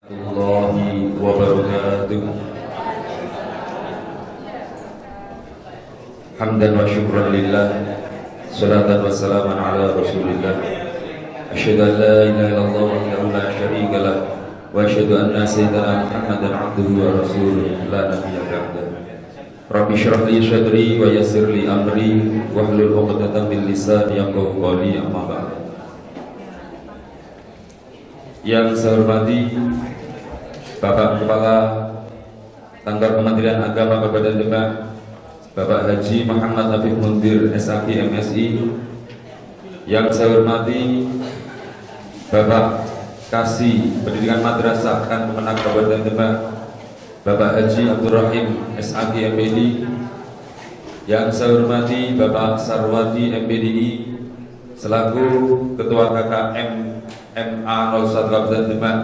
Warahmatullahi wabarakatuh. Hamdan wa syukran lillah, salatan wa salaman ala rasulillah. Asyhadu an la ilaha illallah wahdahu la syarika lah, wa asyhadu anna sayyidana Muhammadan abduhu wa rasuluh la nabiyya ba'dah. Rabbi shrah li sadri wa yassir li amri wahlul 'uqdatam min lisani yafqahu qawli, amma ba'd. Yang saya hormati Bapak Kepala Kantor Kementerian Agama Kabupaten Demak, Bapak Haji Muhammad Afif Mundir SAG MSI. Yang saya hormati Bapak Kasih Pendidikan Madrasah dan Kemenang Kabupaten Demak, Bapak Haji Abdul Rahim SAG MPD. Yang saya hormati Bapak Sarwadi MPDI selaku Ketua KKM MA 01 Kabupaten Demak,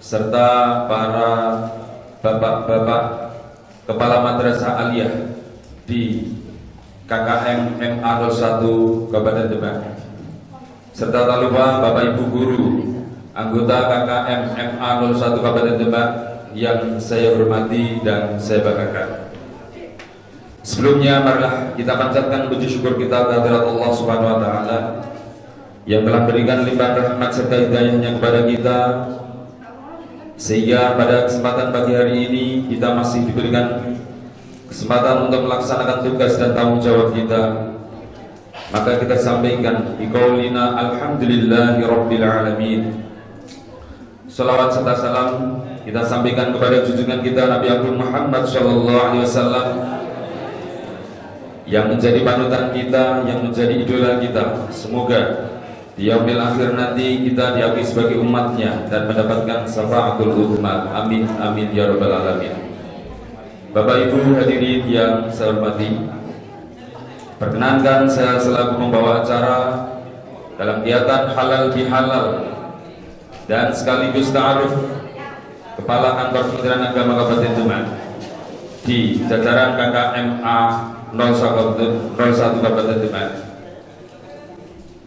serta para bapak-bapak kepala madrasah aliyah di KKM MA 01 Kabupaten Demak, serta tak lupa Bapak Ibu guru anggota KKM MA 01 Kabupaten Demak yang saya hormati dan saya banggakan. Sebelumnya marilah kita panjatkan puji syukur kita kehadirat Allah Subhanahu wa taala yang telah berikan limpahan rahmat serta hidayahnya kepada kita, sehingga pada kesempatan pagi hari ini kita masih diberikan kesempatan untuk melaksanakan tugas dan tanggung jawab kita. Maka kita sampaikan biqaulina alhamdulillahi rabbil alamin. Salawat serta salam kita sampaikan kepada junjungan kita Nabi Agung Muhammad sallallahu alaihi wasallam yang menjadi panutan kita, yang menjadi idola kita. Semoga di yaumil akhir nanti kita diakui sebagai umatnya dan mendapatkan syafaatul uzma. Amin amin ya rabbal alamin. Bapak Ibu hadirin yang saya hormati, perkenankan saya selaku membawa acara dalam kegiatan halal bihalal dan sekaligus ta'aruf Kepala Kantor Kementerian Agama Kabupaten Demak di jajaran KKMA 01 Kabupaten Demak,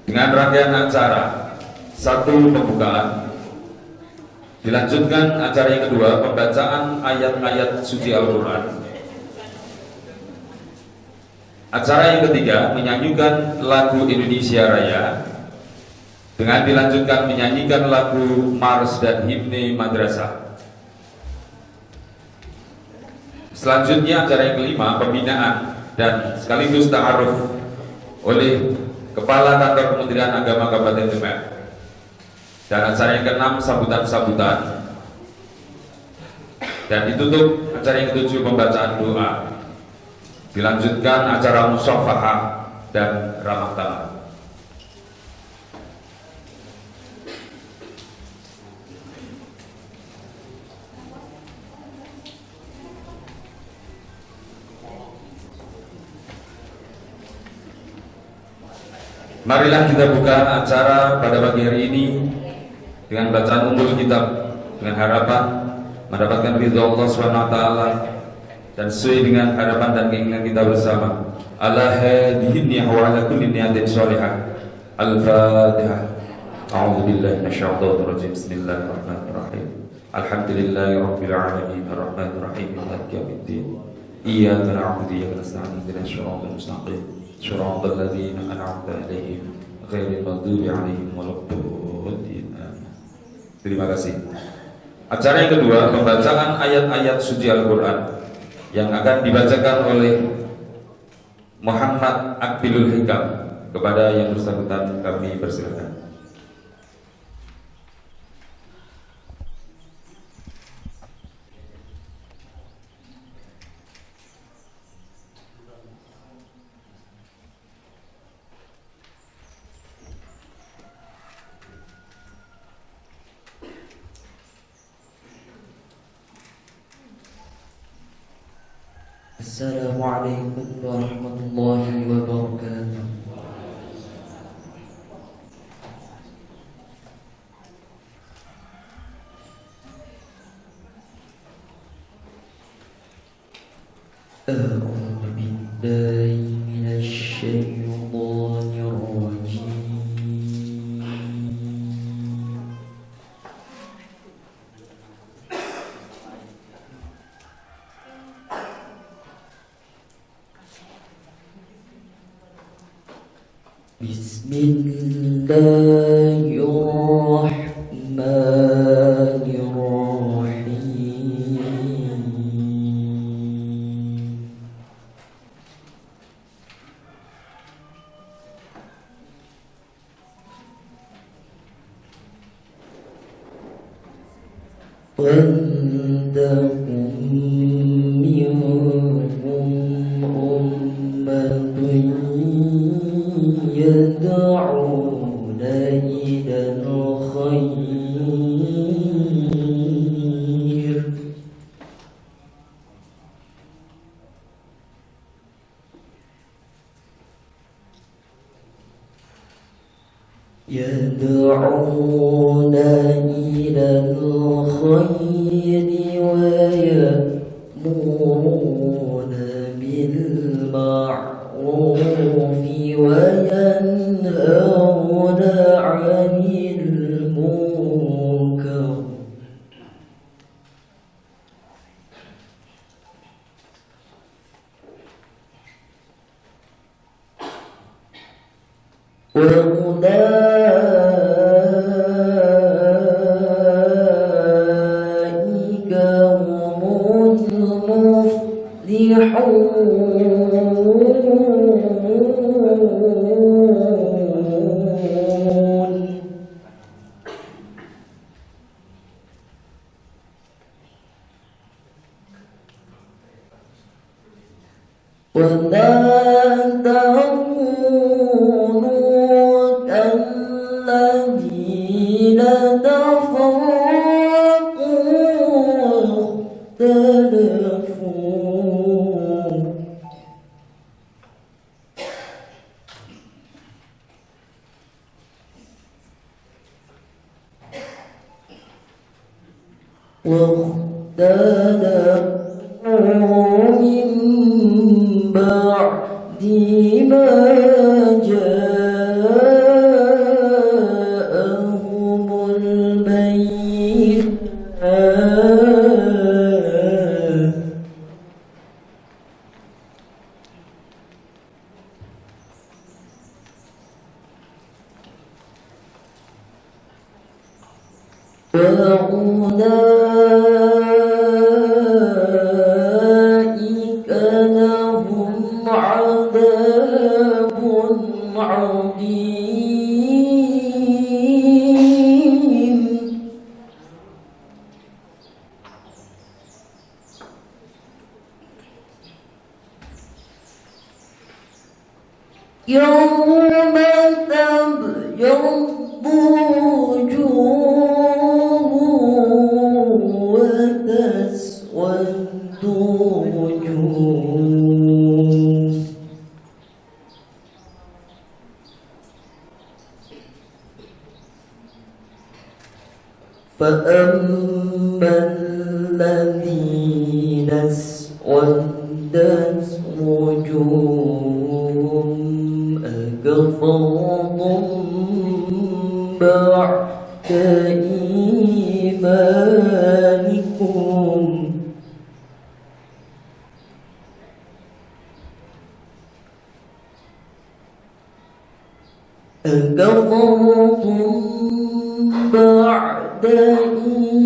dengan rangkaian acara satu pembukaan, dilanjutkan acara yang kedua pembacaan ayat-ayat suci Al-Quran, acara yang ketiga menyanyikan lagu Indonesia Raya, dengan dilanjutkan menyanyikan lagu Mars dan Himne Madrasah. Selanjutnya acara yang kelima pembinaan dan sekaligus ta'aruf oleh Kepala Kantor Kementerian Agama Kabupaten Demak, dan acara yang keenam sambutan-sambutan, dan ditutup acara yang ketujuh pembacaan doa, dilanjutkan acara musyafahah dan ramah tamah. Marilah kita buka acara pada pagi hari ini dengan bacaan ummul kitab, dengan harapan mendapatkan ridha Allah Subhanahu wa taala dan sesuai dengan harapan dan keinginan kita bersama. Ala hadihi wa ala kulli niyatin shalihah. Al-Fatihah. A'udzu billahi minasyaitonir rajim. Bismillahirrahmanirrahim. Alhamdulillahirabbil alamin arrahmanir rahim maliki yaumiddin. Iyyaka na'budu wa iyyaka nasta'in ihdinas siratal mustaqim. Shiratal ladzina an'amta 'alaihim ghairil maghdubi 'alaihim waladdallin. Terima kasih. Acara yang kedua pembacaan ayat-ayat suci Al-Qur'an yang akan dibacakan oleh Muhammad Akbilul Hikam. Kepada yang bersangkutan kami persilakan. Assalamualaikum warahmatullahi wabarakatuh. A'udzu billahi minasy syaithanir rajim. Bismillahirrahmanirrahim. وَلْتَكُن مِّنكُمْ أُمَّةٌ يَدْعُونَ إِلَى الْخَيْرِ وَيَأْمُرُونَ بِالْمَعْرُوفِ وَيَنْهَوْنَ عَنِ الْمُنكَرِ وَأُولَئِكَ هُمُ الْمُفْلِحُونَ وَلَا تَكُونُوا كَالَّذِينَ تَفَرَّقُوا وَاخْتَلَفُوا من بعد ما جاءهم البينات وأولئك لهم عذاب عظيم يوم تبيض وجوه وتسود وجوه فأما الذين اسودت وجوههم أكفرتم بعد إيمانكم بعد إيمانكم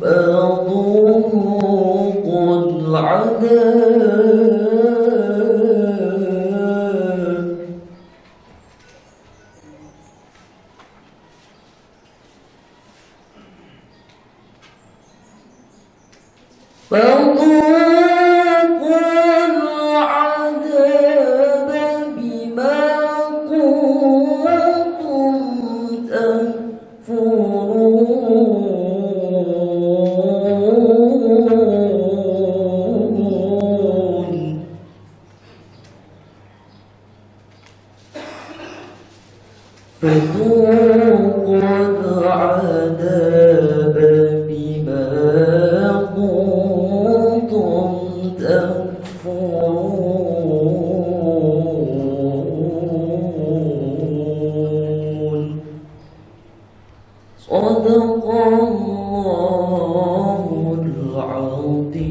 فذوقوا العذاب بما كنتم تكفرون فذوقوا العذاب بما كنتم تكفرون صدق الله العظيم.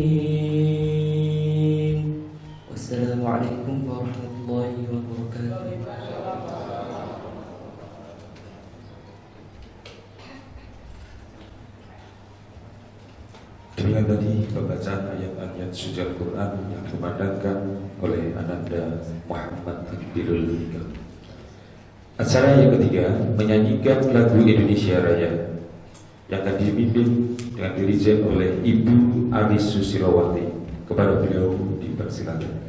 والسلام عليكم suci Al-Quran yang dikumandangkan oleh Ananda Muhammad Takbirul Hikam. Acara yang ketiga menyanyikan lagu Indonesia Raya yang akan dipimpin dengan dirijen oleh Ibu Aris Susilowati. Kepada beliau dipersilakan.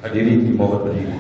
Hadirin dimohon berdiri.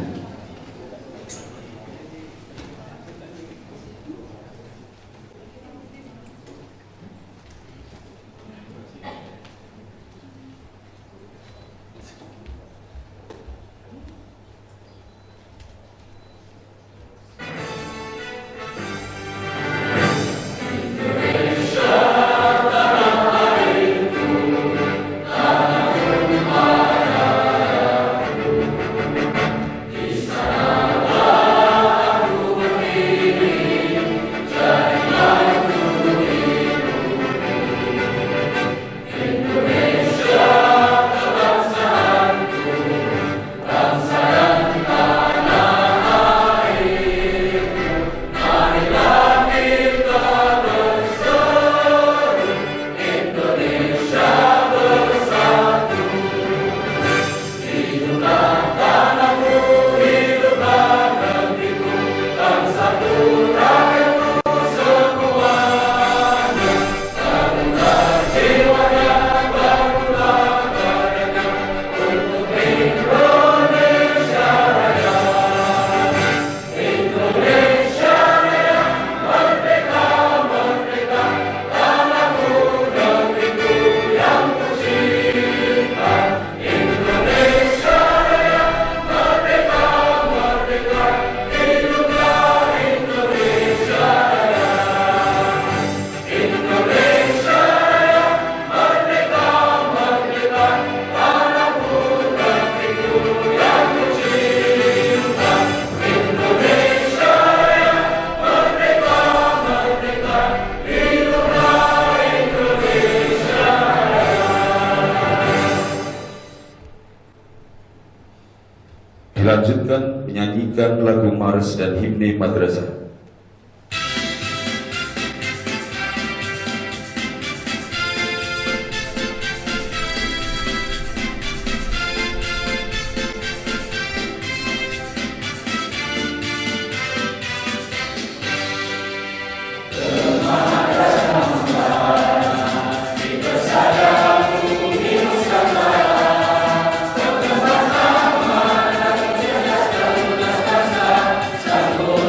Dilanjutkan menyanyikan lagu Mars dan Himne Madrasah.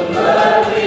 Berhenti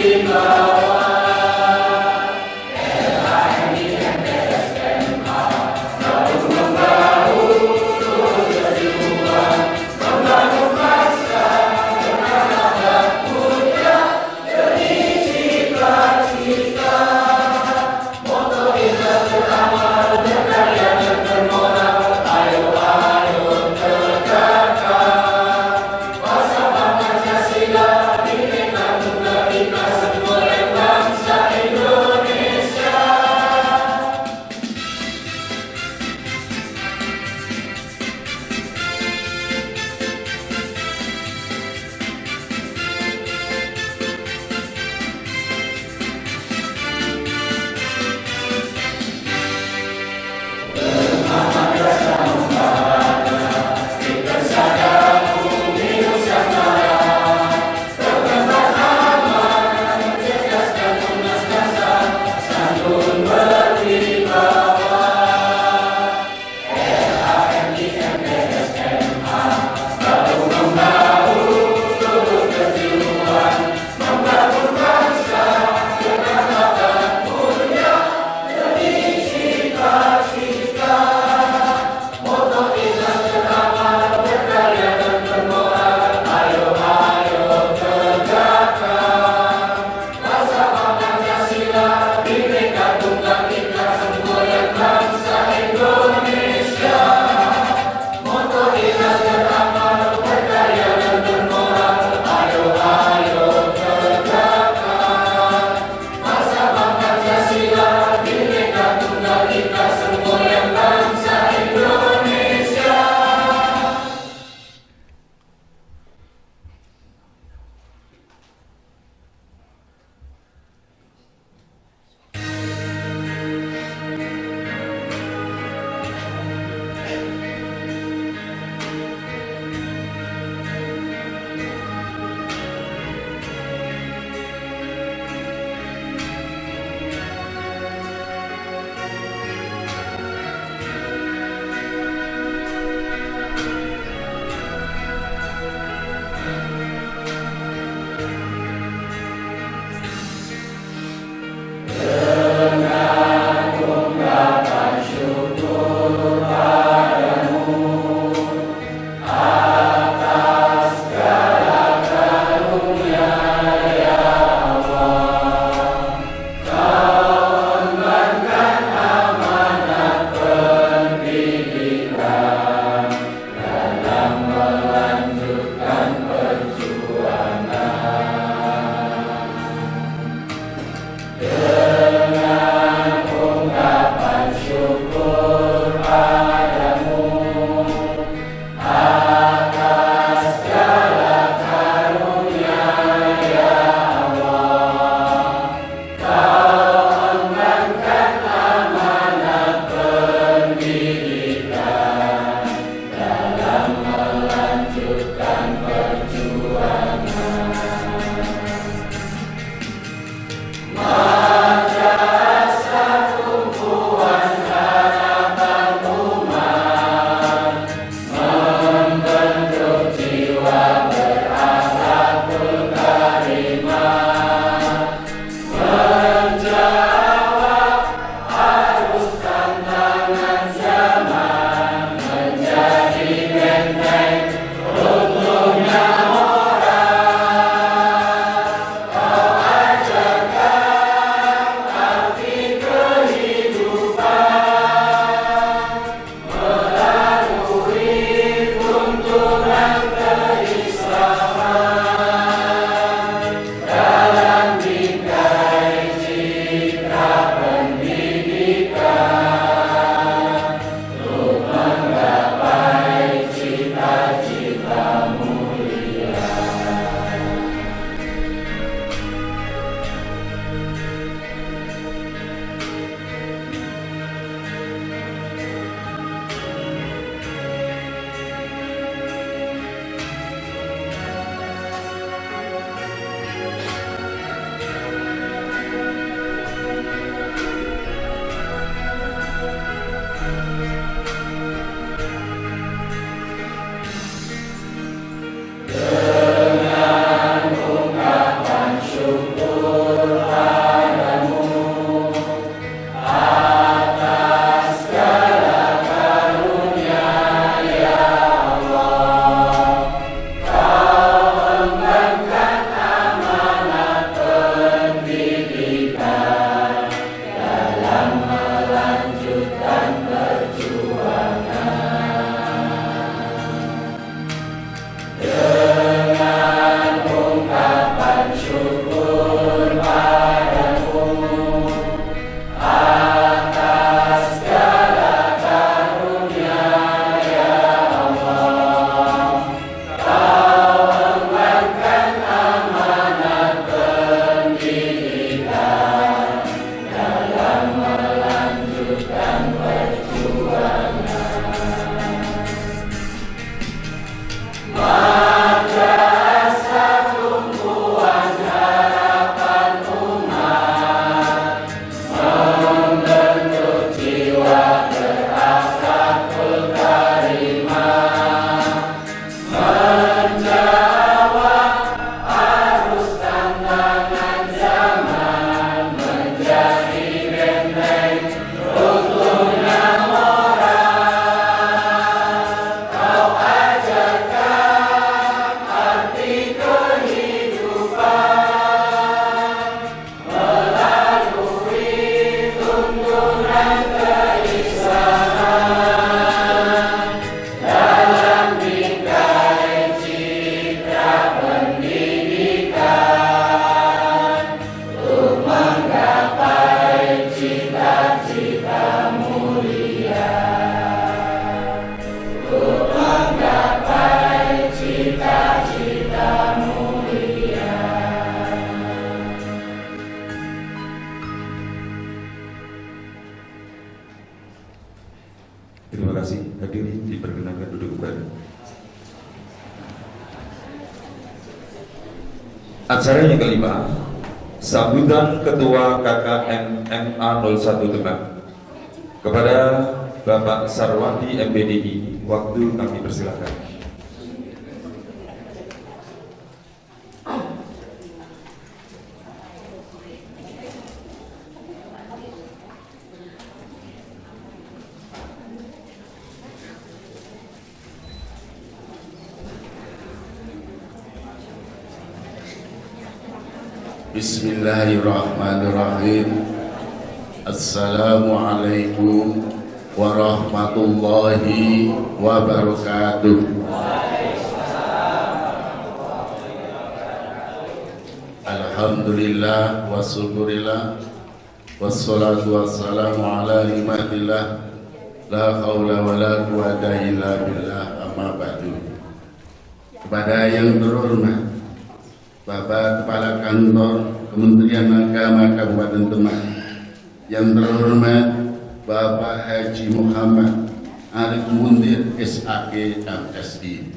Terima kasih. Hadirin diperkenankan duduk kembali. Acara yang kelima, sambutan Ketua KKM MA 01 Demak kepada Bapak Sarwati MBDI. Waktu kami persilakan. Bismillahirrahmanirrahim. Assalamualaikum warahmatullahi wabarakatuh. Alhamdulillah wa syukurillah wassalatu wassalamu ala imadillah la haula wa la quwata illa billah, amma ba'du. Kepada yang terhormat Bapak Kepala Kantor Kementerian Agama Kabupaten Demak, yang terhormat Bapak Haji Muhammad Arif Mundir SAG MSI,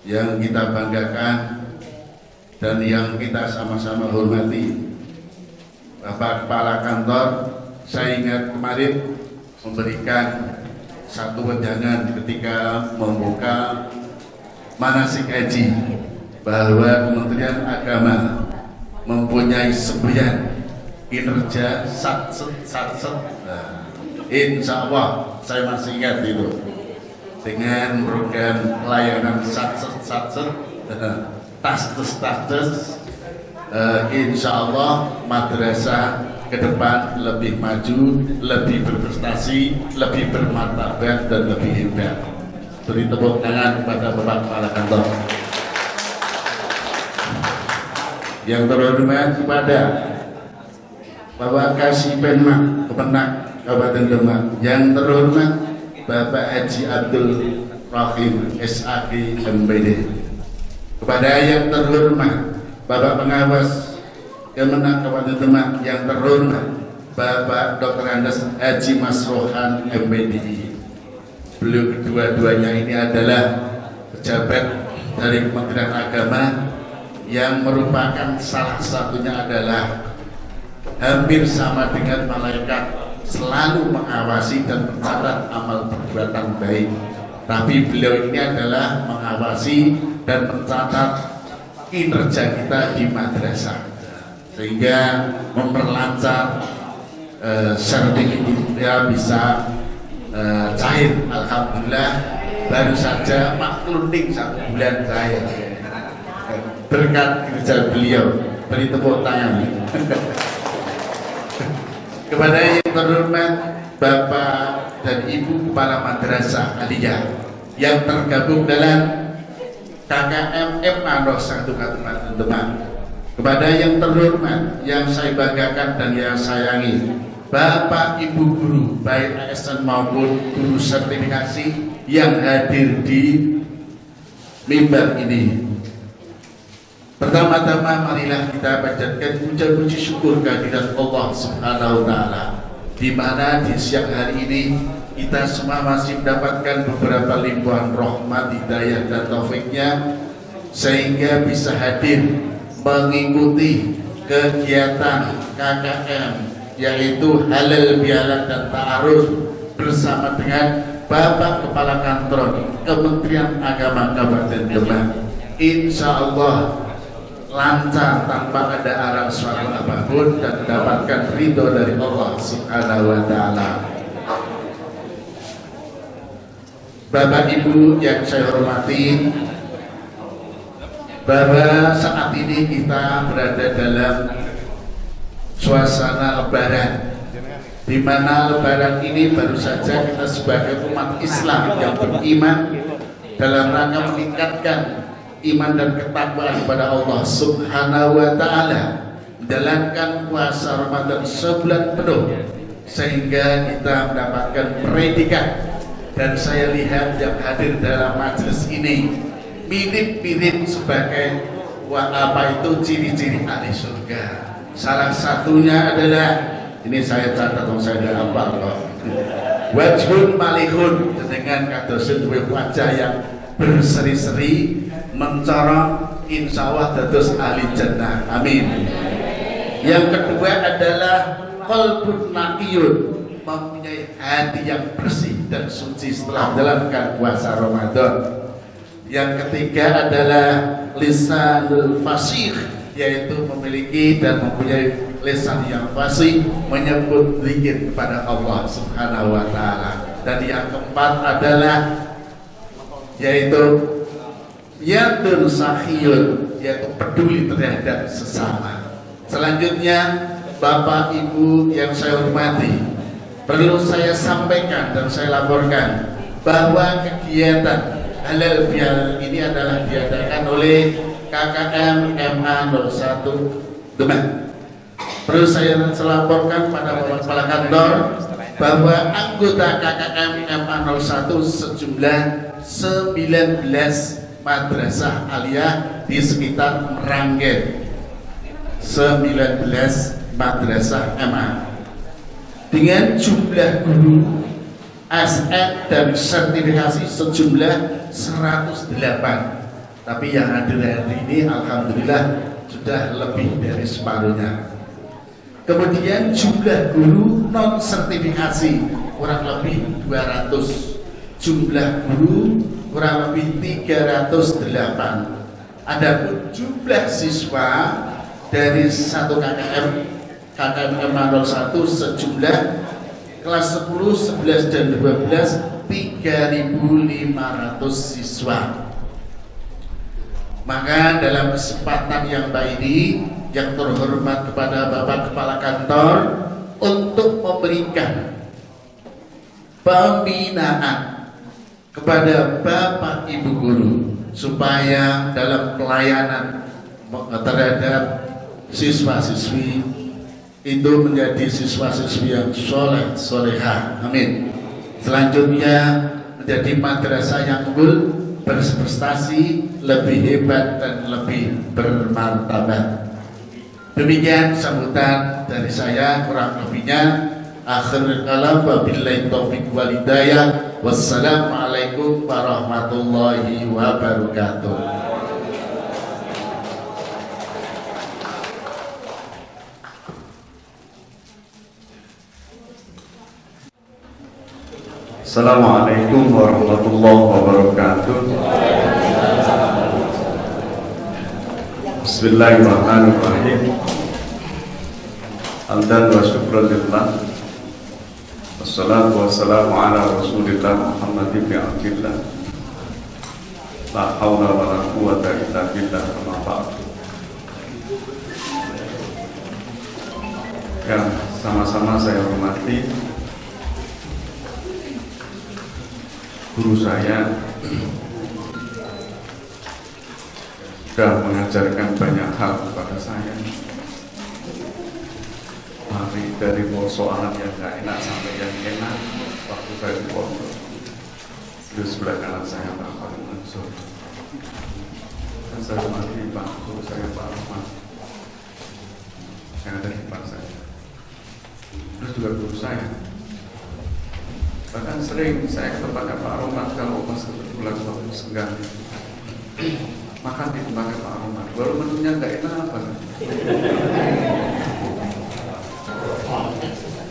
yang kita banggakan dan yang kita sama-sama hormati, Bapak Kepala Kantor, saya ingat kemarin memberikan satu wejangan ketika membuka manasik haji, bahwa Kementerian Agama mempunyai semboyan kinerja satset. Insya Allah saya masih ingat itu, dengan program layanan satset tastes. Insya Allah madrasah ke depan lebih maju, lebih berprestasi, lebih bermartabat dan lebih hebat. Beri tepuk tangan kepada Bapak Kepala Kantor. Yang terhormat kepada Bapak Kasih Penmak Kemenak Kabupaten Demak, yang terhormat Bapak Haji Abdul Rahim SAG MBD, kepada yang terhormat Bapak Pengawas Kemenak Kabupaten Demak, yang terhormat Bapak Dr. Andes Haji Masrohan MBDI. Beliau kedua-duanya ini adalah pejabat dari Kementerian Agama yang merupakan salah satunya adalah hampir sama dengan malaikat, selalu mengawasi dan mencatat amal perbuatan baik. Tapi beliau ini adalah mengawasi dan mencatat kinerja kita di madrasah, sehingga memperlancar sertifikatnya bisa cair. Alhamdulillah, baru saja makluming 1 bulan saya berkat kerja beliau. Beri tepuk tangan. Kepada yang terhormat Bapak dan Ibu Kepala Madrasah Aliyah yang tergabung dalam KKM MA 01 Kabupaten Demak, kepada yang terhormat, yang saya banggakan dan yang sayangi, Bapak Ibu guru baik ASN maupun guru sertifikasi yang hadir di mimbar ini. Pertama-tama marilah kita panjatkan puja-puji syukur kehadirat Allah Subhanahu wa Ta'ala, di mana di siang hari ini kita semua masih mendapatkan beberapa limpahan rahmat, hidayah dan taufiknya, sehingga bisa hadir mengikuti kegiatan KKM, yaitu halal bihalal dan ta'aruf, bersama dengan Bapak Kepala Kantor Kementerian Agama Kabupaten Demak. Insya Allah lancar tanpa ada arang suatu apapun dan mendapatkan ridho dari Allah Subhanahu wa Ta'ala. Bapak Ibu yang saya hormati, bahwa saat ini kita berada dalam suasana Lebaran, di mana Lebaran ini baru saja kita sebagai umat Islam yang beriman dalam rangka meningkatkan iman dan ketakwaan kepada Allah Subhanahu wa Ta'ala, menjalankan puasa Ramadan sebulan penuh, sehingga kita mendapatkan predikat. Dan saya lihat yang hadir dalam majelis ini mirip-mirip sebagai apa itu ciri-ciri ahli surga. Salah satunya adalah, ini saya catat, saya tidak hafal loh. wajhun malihun dengan kados duwe wajah yang berseri-seri mencorong, insya Allah dados ahli jannah, amin. Yang kedua adalah qalbun naqiyun, mempunyai hati yang bersih dan suci setelah menjalankan puasa Ramadan. Yang ketiga adalah lisanul fasih, yaitu memiliki dan mempunyai lisan yang fasih menyebut zikir kepada Allah Subhanahu wa taala. Dan yang keempat adalah yaitu yadun sahiyun, yaitu peduli terhadap sesama. Selanjutnya Bapak Ibu yang saya hormati, perlu saya sampaikan dan saya laporkan bahwa kegiatan halal bihalal ini adalah diadakan oleh KKM MA 01 Demak. Perlu saya laporkan pada Bapak Kepala Kantor bahwa anggota KKM MA 01 sejumlah 19 madrasah aliyah di sekitar Meranggen. 19 madrasah MA dengan jumlah guru ASN dan sertifikasi sejumlah 108. Tapi yang hadir hari ini alhamdulillah sudah lebih dari separuhnya. Kemudian jumlah guru non sertifikasi kurang lebih 200, jumlah guru kurang lebih 308. Adapun jumlah siswa dari satu KKM 01 sejumlah kelas 10, 11 dan 12 3.500 siswa. Maka dalam kesempatan yang baik ini, yang terhormat kepada Bapak Kepala Kantor untuk memberikan pembinaan kepada Bapak Ibu guru supaya dalam pelayanan terhadap siswa-siswi itu menjadi siswa-siswi yang soleh, solehah, amin. Selanjutnya menjadi madrasah yang unggul, berprestasi, lebih hebat dan lebih bermartabat. Demikian sambutan dari saya, kurang lebihnya akhirul kalam, wabillahi taufiq wal hidayah. Wassalamualaikum warahmatullahi wabarakatuh. Assalamualaikum warahmatullahi wabarakatuh. Bismillahirrahmanirrahim. Hamdan wa syukran lillah. Wassalatu wassalamu ala Rasulillah Muhammad ibn Abdillah. La haula wa la quwwata illa billah. Amma ba'd. Yang sama-sama saya hormati guru saya sudah mengajarkan banyak hal kepada saya, dari soalan yang gak enak sampai yang enak waktu saya di pondok. Di sebelah kanan saya Pak Khalid Mansur, dan saya hormati Pak Guru saya Pak Rahmat yang ada di depan saya, terus juga guru saya. Bahkan sering saya ke tempatnya Pak Romat kalau pas kebetulan waktu senggang makan di tempatnya Pak Romat, baru menunya nggak enak apa kan?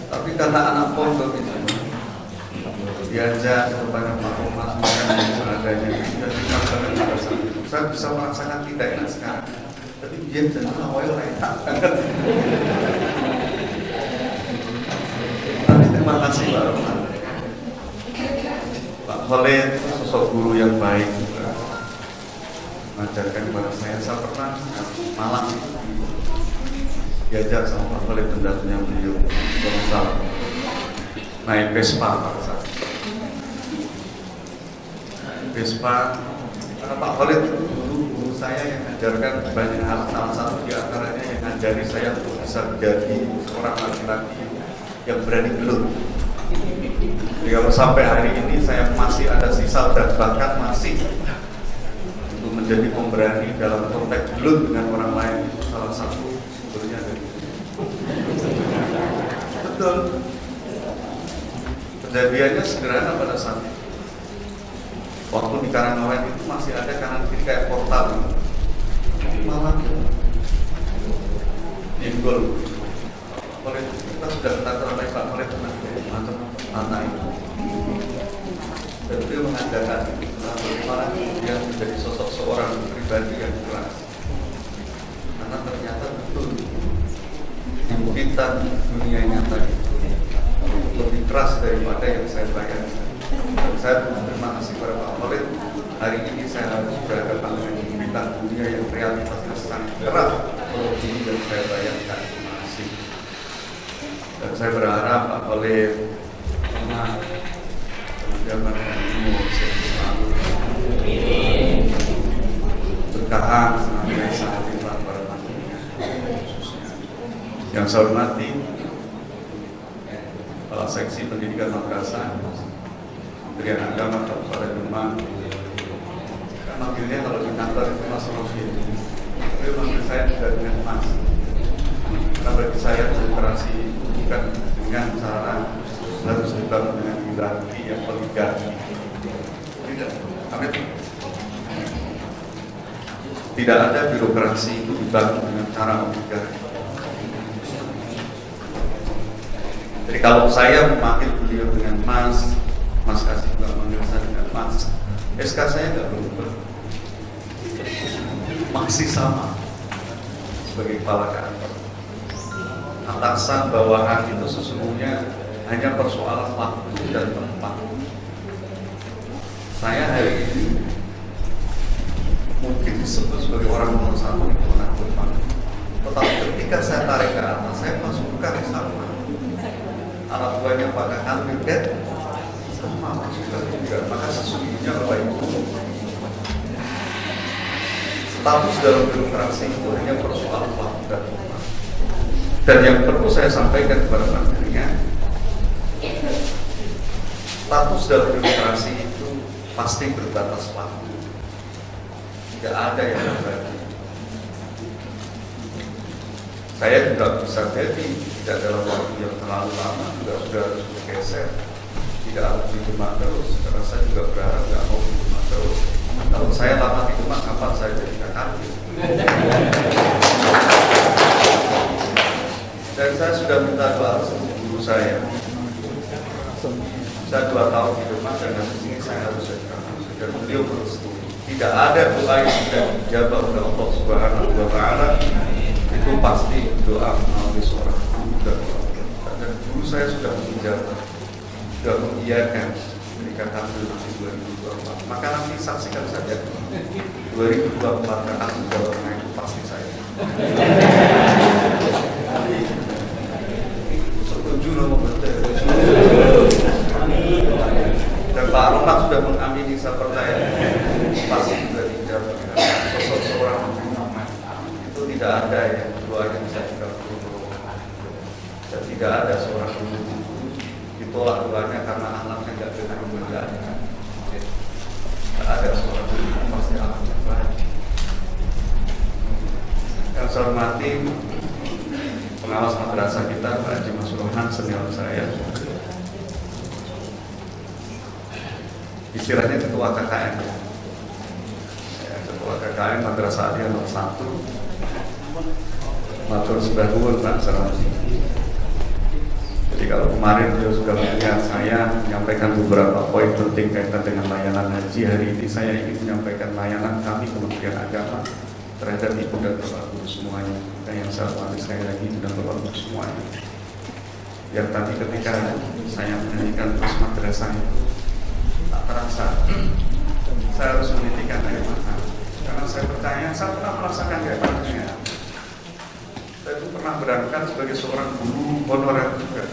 Tapi karena anak pondok itu diajak ke tempatnya Pak Romat makan yang seadanya, dan makanan pada saat itu saya bisa merasakan tidak enak sekarang. Tapi dia jangan awal enak banget. Tapi terima kasih Pak Romat. Pak Khalid sosok guru yang baik, mengajarkan kepada saya. Saya pernah Malang diajak sama Pak Khalid pendatangnya beliau naik Vespa pada saat Vespa, karena Pak Khalid itu guru saya yang mengajarkan banyak hal. Salah satu di antaranya yang ngajari saya untuk bisa menjadi seorang laki-laki yang berani gelut. Jadi kalau sampai hari ini saya masih ada sisa dan bahkan masih untuk menjadi pemberani dalam konteks gelut dengan orang lain, salah satu sumbernya dari betul Kejadiannya sederhana pada saat itu. Waktu di Karangawen itu masih ada kanan kiri kayak portal. Malah Inggol. Oleh kita sudah terlambat Pak oleh macam tanah itu. Dan beliau mengatakan bagaimana dia menjadi sosok seorang pribadi yang keras. Karena ternyata betul impitan dunia nyata itu lebih keras daripada yang saya bayangkan. Dan saya berterima kasih kepada Pak Khalid. Hari ini saya harus berhadapan dengan impitan dunia yang realitasnya sangat keras melebihi yang saya bayangkan. Terima kasih. Dan saya berharap Pak Khalid menjabat ilmu selalu berkah senantiasa limpah pada panjenengan khususnya. Yang saya hormati Kepala Seksi Pendidikan Madrasah Kementerian Agama Kabupaten Demak. Manggilnya kalau di kantor itu Mas Rofi. Beliau manggil saya juga dengan Mas. Karena bagi saya demokrasi bukan dengan cara harus dibangun dengan hierarki yang oligarki. Tidak, amin. Tidak ada birokrasi itu dibangun dengan cara oligarki. Jadi kalau saya memanggil beliau dengan Mas kasih juga manggil saya dengan Mas. SK saya nggak berubah, masih sama sebagai kepala kantor. Atasan bawahan itu sesungguhnya hanya persoalan waktu dan tempat. Saya hari ini mungkin disebut sebagai orang nomor satu di Demak, tetapi ketika saya tarik ke atas, saya masukkan sama anak buahnya Pak Kakak Mirget sama masukkan juga. Maka sesungguhnya Bapak Ibu, status dalam birokrasi itu hanya persoalan waktu dan tempat. Dan yang perlu saya sampaikan kepada panjenengan, status dalam birokrasi itu pasti berbatas waktu. Tidak ada yang abadi. Saya juga bisa jadi tidak dalam waktu yang terlalu lama juga sudah harus bergeser. Tidak harus di Demak terus. Karena saya juga berharap tidak mau di Demak terus. Kalau saya lama di Demak, kapan saya jadi kakak? Dan saya sudah minta doa sama guru saya. Saya 2 tahun di Demak dan habis ini saya harus jadi kakak. Dan beliau bersetuju. Tidak ada doa yang tidak dijawab oleh Allah Subhanahu Wa Taala. Itu pasti doa melalui seorang guru dan orang tua. Dan guru saya sudah menjawab, sudah mengiyakan ketika tampil nanti 2024. Maka nanti saksikan saja 2024 akan menjawabnya itu pasti saya. Setuju nomor betul. Dan Pak Rohmat sudah mengamini saya percaya pasti juga dijawab. Sosok seorang itu tidak ada yang doanya bisa dikabulkan. Dan tidak ada seorang guru ditolak doanya karena anaknya tidak dengan kemuliaan. Tidak ada seorang guru pasti anaknya baik. Yang saya hormati pengawas madrasah kita Pak Haji Mas Rohan senior saya. Istilahnya ketua KKN. Ketua KKN Madrasah Aliyah nomor 1. Matur sembah nuwun Pak Sarwati. Jadi kalau kemarin beliau sudah melihat saya menyampaikan beberapa poin penting kaitan dengan layanan haji, hari ini saya ingin menyampaikan layanan kami Kementerian Agama terhadap ibu dan bapak guru semuanya. Dan yang saya hormati sekali lagi ibu dan bapak guru semuanya. Yang tadi ketika saya menyanyikan terus madrasah itu tak terasa, saya harus menitikan air mata karena saya percaya saya pernah merasakan kayak panjenengan. Saya itu pernah berangkat sebagai seorang guru honorer juga.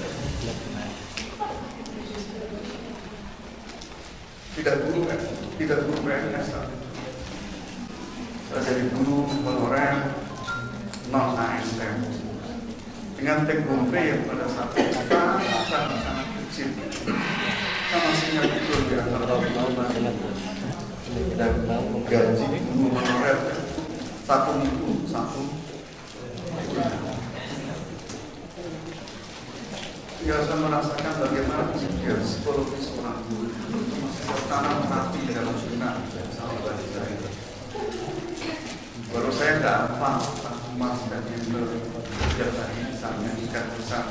Tidak guru kan, tidak guru PNS. Saya jadi guru honorer non ASN dengan TKP yang pada saat itu sangat kecil. Kita masih ingat betul di antara tahun dan gaji guru honorer satu minggu satu. Ya, saya merasakan bagaimana psikologi tanam mati dalam sunnah sama bagi saya. Baru saya nggak hafal Mas dan Hindul yang tadi bisa menyanyikan pesan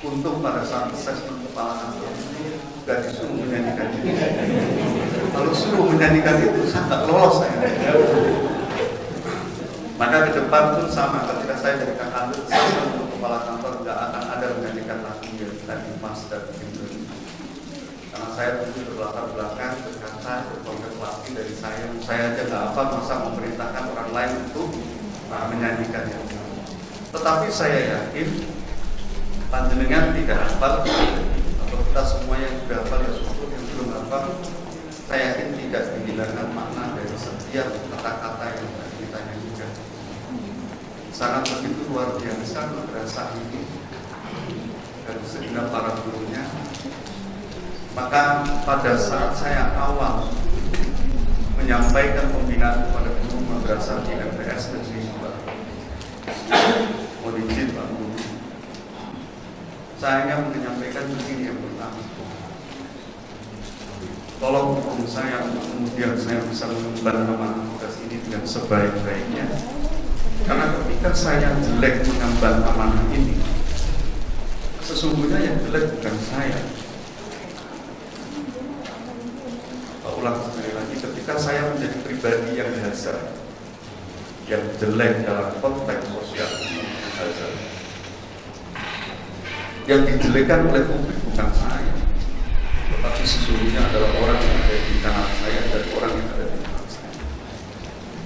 untuk pada saat asesmen kepala kantor nggak disuruh menyanyikan itu. Kalau suruh menyanyikan itu saya nggak lolos saya. Maka ke depan pun sama, ketika saya jadi kakak saya untuk kepala kantor nggak akan ada menyanyikan lagu yang tadi Mas dan Hindul. Karena saya tentu berlatar belakang berkaca berkontemplasi dari saya aja nggak apa masa memerintahkan orang lain untuk menyanyikannya. Tetapi saya yakin panjenengan tidak hafal atau kita semua yang sudah hafal ya syukur, yang belum hafal saya yakin tidak dihilangkan makna dari setiap kata-kata yang kita nyanyikan. Sangat begitu luar biasa madrasah ini dan segenap para gurunya. Maka pada saat saya awal menyampaikan pembinaan kepada guru madrasah di MTS Negeri 2, mohon izin Pak Guru, saya menyampaikan begini yang pertama. Tolong hukum saya untuk kemudian saya bisa mengemban amanah tugas ini dengan sebaik-baiknya. Karena ketika saya jelek mengemban amanah ini, sesungguhnya yang jelek bukan saya. Ulang sekali lagi, ketika saya menjadi pribadi yang hazard, yang jelek dalam konteks sosial hazard, yang dijelekan oleh publik bukan saya, tetapi sesungguhnya adalah orang yang ada di kanan saya dan orang yang ada di depan saya.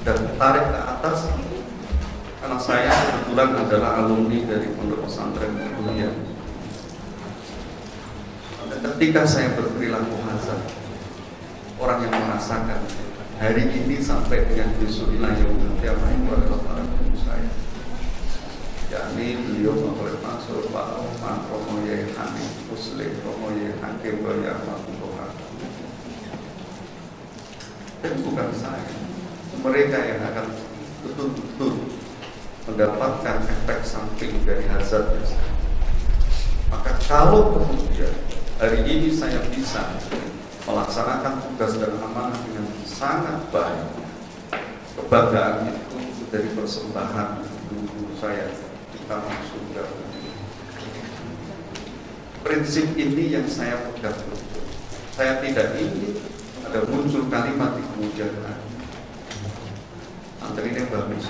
Dan tarik ke atas karena saya kebetulan adalah alumni dari Pondok Pesantren Kuliah. Dan ketika saya berperilaku hazard, orang yang merasakan hari ini sampai dengan besok inilah yang bertiapa itu adalah para guru saya, yakni beliau Bapak Mansur, Pak Oman, Romo Yai Hanif, Muslim, Romo Yai Hakim, Bayar Matukoha. Dan bukan saya, mereka yang akan betul-betul mendapatkan efek samping dari hazard. Maka kalau kemudian hari ini saya bisa melaksanakan tugas dan amanah dengan sangat baik, kebanggaan itu dari persembahan guru saya kita surga. Prinsip ini yang saya pegang betul. Saya tidak ingin ada muncul kalimat di kemudian hari. Antara ini bagus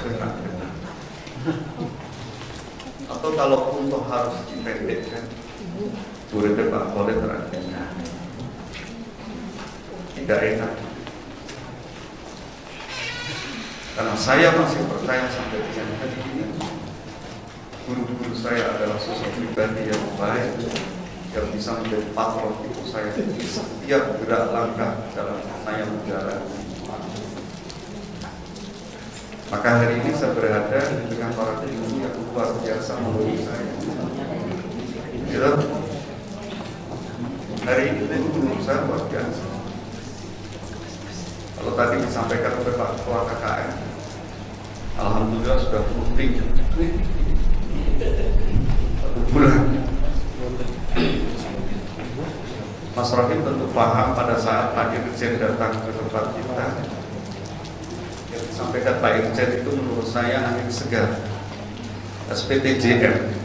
atau kalau untuk harus dipendekkan, muridnya Pak Khalid terakhirnya tidak enak. Karena saya masih percaya sampai dengan hari ini guru-guru saya adalah sosok pribadi yang baik, yang bisa menjadi patron itu saya di setiap gerak langkah dalam saya menjalani. Maka hari ini saya berada dengan para guru yang luar biasa menurut saya. Gitu? Hari ini guru saya luar biasa. Kalau tadi disampaikan oleh Pak Ketua KKN, alhamdulillah sudah rutin 1 bulan. Mas Rahim tentu paham pada saat Pak Irjen datang ke tempat kita, yang disampaikan Pak Irjen itu menurut saya angin segar. SPTJM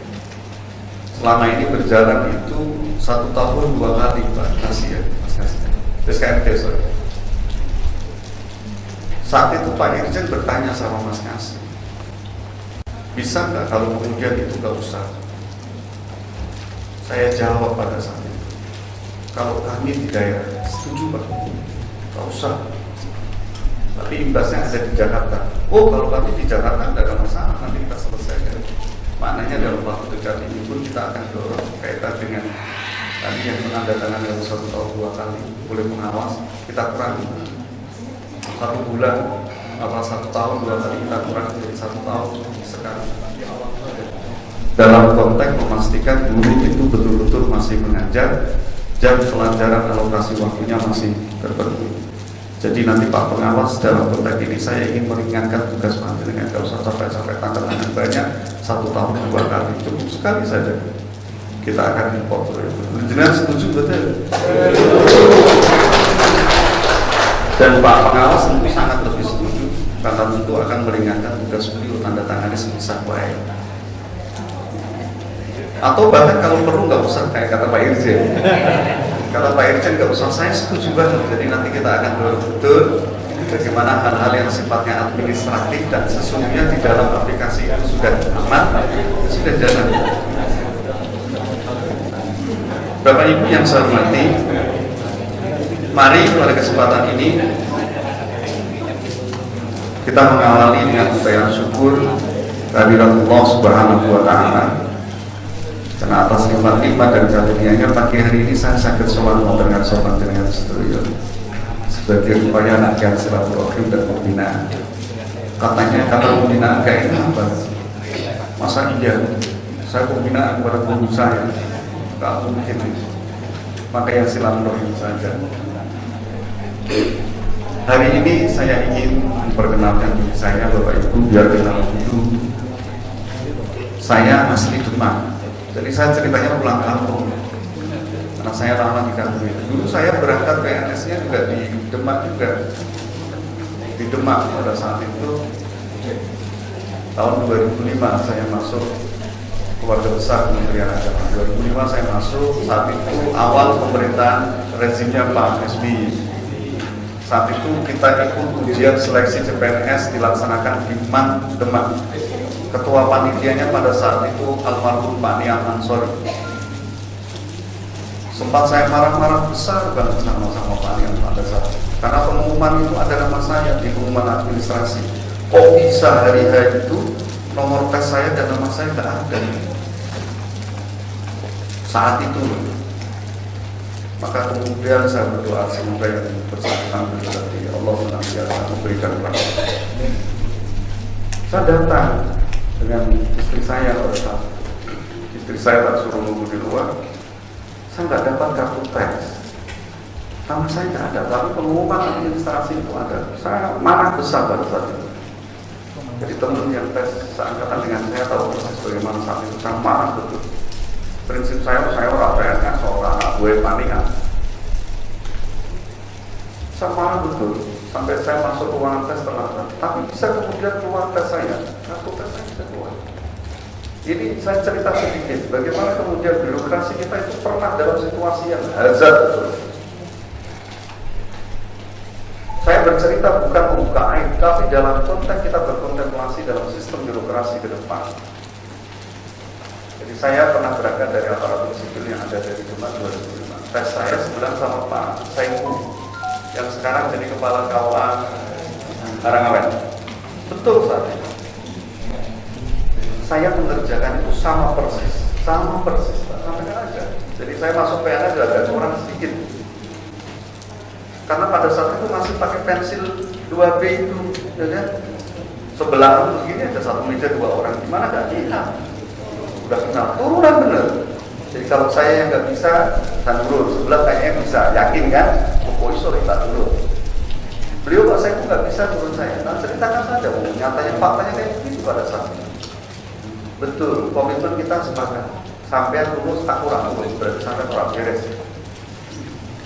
selama ini berjalan itu 1 tahun 2 kali Pak Kasih ya, Mas Kasih. SKMD sorry. Saat itu Pak Irjen bertanya sama Mas Kasih, bisa nggak kalau kemudian itu nggak usah? Saya jawab pada saat itu, kalau kami di daerah setuju Pak, nggak usah. Tapi imbasnya ada di Jakarta. Oh, kalau kami di Jakarta nggak ada masalah, nanti kita selesaikan. Maknanya dalam waktu dekat ini pun kita akan dorong kaitan dengan tadi yang menandatangan dalam 1 tahun 2 kali boleh pengawas, kita kurangi 1 bulan, apa 1 tahun 2 kali kita kurangi menjadi 1 tahun sekarang. Dalam konteks memastikan guru itu betul-betul masih mengajar, jam pelajaran alokasi waktunya masih terpenuhi. Jadi nanti Pak Pengawas dalam konteks ini saya ingin meringankan tugas panjenengan, nggak usah sampai tanda tangan banyak, 1 tahun 2 kali cukup sekali saja. Kita akan import. Jenengan setuju betul? Dan Pak Pengawas tentu sangat lebih setuju karena tentu akan meringankan tugas beliau tanda tangani sebisa baik. Atau bahkan kalau perlu nggak usah kayak kata Pak Irjen. Kata Pak Irjen nggak usah, saya setuju banget. Jadi nanti kita akan betul bagaimana hal-hal yang sifatnya administratif dan sesungguhnya di dalam aplikasi itu sudah aman, sudah jalan. Bapak Ibu yang saya hormati, mari pada kesempatan ini kita mengawali dengan ucapan syukur kehadirat Allah Subhanahu wa Ta'ala. Karena atas nikmat-nikmat dan karunia-Nya pagi hari ini saya sakit sowan mendengar sopan dengan sedaya sebagai upaya anak silaturahim dan pembinaan. Katanya kata pembinaan kayak ini apa? Masa iya saya pembinaan kepada guru saya? Gak mungkin. Maka yang silaturahim saja. Hari ini saya ingin memperkenalkan diri saya, Bapak Ibu, biar kenal dulu. Saya asli Demak. Jadi saya ceritanya pulang kampung. Karena saya lama di kampung itu. Dulu saya berangkat PNS-nya juga di Demak juga. Di Demak pada saat itu tahun 2005 saya masuk keluarga besar Kementerian Agama. 2005 saya masuk, saat itu awal pemerintahan rezimnya Pak SBY. Saat itu kita ikut ujian seleksi CPNS dilaksanakan di MAN Demak. Ketua panitianya pada saat itu almarhum Pak Niam Ansori. Sempat saya marah-marah besar banget sama Pak Niam pada saat itu. Karena pengumuman itu ada nama saya di pengumuman administrasi. Kok bisa hari-hari itu nomor tes saya dan nama saya tidak ada saat itu. Maka kemudian saya berdoa semoga yang bersangkutan berarti Allah senantiasa memberikan rahmat. Saya datang dengan istri saya pada saat istri saya tak suruh nunggu di luar. Saya nggak dapat kartu tes, nama saya nggak ada, tapi pengumuman administrasi itu ada. Saya marah besar pada saat itu. Jadi teman yang tes seangkatan dengan saya tahu persis bagaimana saat itu saya marah betul. Prinsip saya orang PNS, seorang anak gue panikan. Saya marah betul sampai saya masuk ruangan tes terlambat. Tapi bisa kemudian keluar tes saya, kartu tes saya bisa keluar. Ini saya cerita sedikit bagaimana kemudian birokrasi kita itu pernah dalam situasi yang hazard betul. Saya bercerita bukan membuka aib, tapi dalam konteks kita berkontemplasi dalam sistem birokrasi ke depan. Jadi saya pernah berangkat dari aparatur sipil yang ada dari Demak 2005. Tes saya sebelah sama Pak Saifu yang sekarang jadi kepala KUA Karangawen. Betul saat itu. Saya mengerjakan itu sama persis, sampaikan aja. Jadi saya masuk PNS ada kurang sedikit. Karena pada saat itu masih pakai pensil 2B itu, ya kan? Sebelah begini ada satu meja 2 orang, gimana gak hilang? Udah kenal, turunan bener. Jadi kalau saya yang nggak bisa, dan turun sebelah kayaknya bisa, yakin kan? Pokoknya sore tak turun. Beliau Pak saya nggak bisa turun saya. Nah ceritakan saja, nyatanya faktanya kayak begitu pada saat itu. Betul, komitmen kita sepakat. Sampean lulus tak kurang lulus, berarti sampai kurang beres.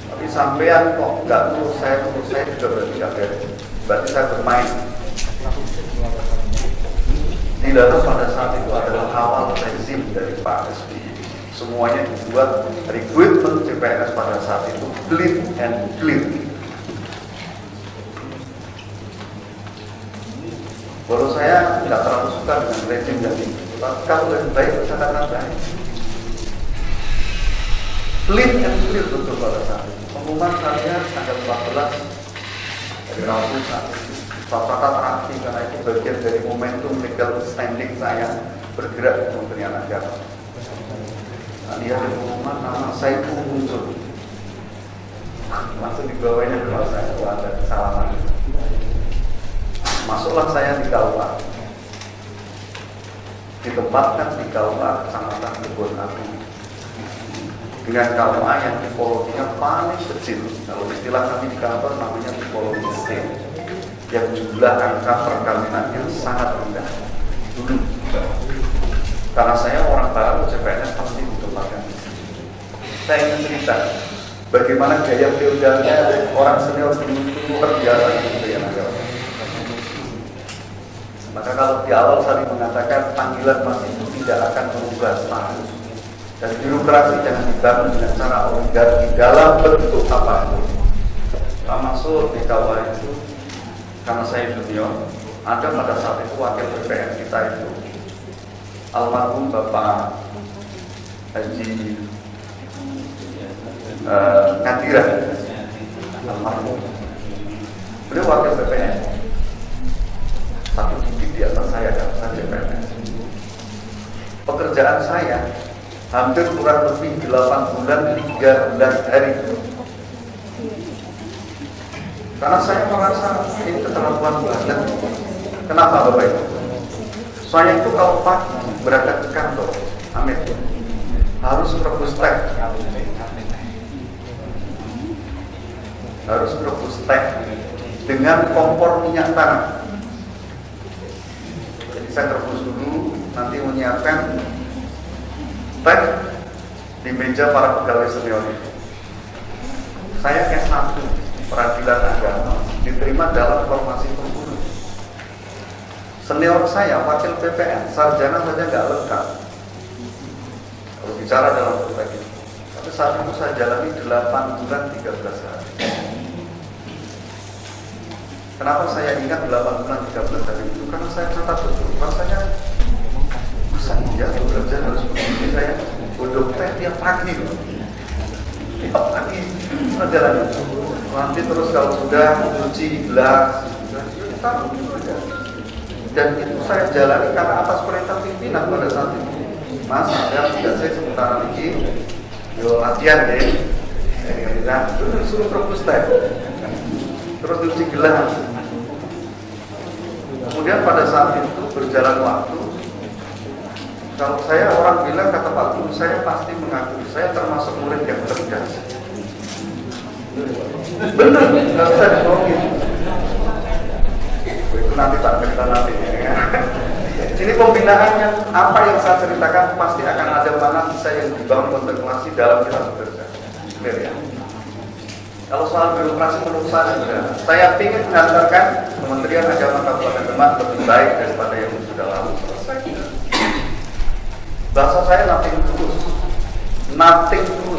Tapi sampean kok nggak lulus saya juga berarti nggak beres. Berarti saya bermain. Di dalam pada saat itu adalah awal rezim dari Pak SBY. Semuanya dibuat recruitment CPNS pada saat itu clean and clear. Baru saya nggak terlalu suka dengan rezim yang ini. Tapi kalau lebih baik saya katakan baik. Clean and clear betul pada saat itu. Pengumuman saya tanggal 14 dari Rabu saat itu. Saya terakhir karena itu bagian dari momentum legal standing saya bergerak di Kementerian Agama. Nah, lihat di pengumuman nama saya itu muncul, langsung dibawanya ke saya, ada kesalahan. Masuklah saya di KUA, ditempatkan di KUA Kecamatan Kebon Agung dengan KUA yang tipologinya paling kecil. Kalau istilah kami di kantor namanya tipologi C, yang jumlah angka perkawinannya sangat rendah dulu. Karena saya orang baru, CPNS pasti ditempatkan di sini. Saya ingin cerita, bagaimana gaya feodalnya orang senior dulu itu luar biasa gitu ya. Maka kalau di awal saya mengatakan panggilan masih itu tidak akan merubah status, dan birokrasi jangan dibangun dengan cara oligarki dalam bentuk apapun. Pak Mansur di Kawah itu, karena saya junior, ada pada saat itu wakil BPN kita itu almarhum Bapak Haji Kadira, almarhum. Beliau wakil BPN, satu titik di atas saya dan saya BPN. Pekerjaan saya hampir kurang lebih 8 bulan 13 hari. Karena saya merasa ini keterlaluan banget. Kenapa Bapak Ibu? Saya itu kalau pagi berangkat ke kantor, Amin, harus rebus teh. Harus rebus teh dengan kompor minyak tanah. Jadi saya rebus dulu, nanti menyiapkan teh di meja para pegawai senior itu. Saya S1 peradilan agama, diterima dalam formasi pemburu. Senior saya wakil BPN, sarjana saja nggak lengkap kalau bicara dalam konteks itu. Tapi saat itu saya jalani 8 bulan 13 hari. Kenapa saya ingat 8 bulan 13 hari itu? Karena saya catat betul, rasanya masa iya bekerja harus begini. Saya godok teh tiap pagi loh. Tiap pagi perjalanan. Nanti terus kalau sudah cuci gelas, taruh gitu aja. Dan itu saya jalani karena atas perintah pimpinan pada saat itu. Mas, ada tidak saya sebentar lagi yo latihan ya. Jadi kita suruh rebus teh, terus cuci gelas. Kemudian pada saat itu berjalan waktu, kalau saya orang bilang kata Pak Guru, saya pasti mengakui saya termasuk murid yang cerdas. Benar, nggak bisa dibohongin. Itu nanti tak cerita nanti ya. Ini pembinaan yang apa yang saya ceritakan pasti akan ada mana saya yang dibangun kontemplasi dalam kita bekerja. Clear ya. Kalau soal birokrasi menurut saya ingin menghantarkan Kementerian Agama Kabupaten Demak lebih baik daripada yang sudah lalu selesai. Bahasa saya nothing tulus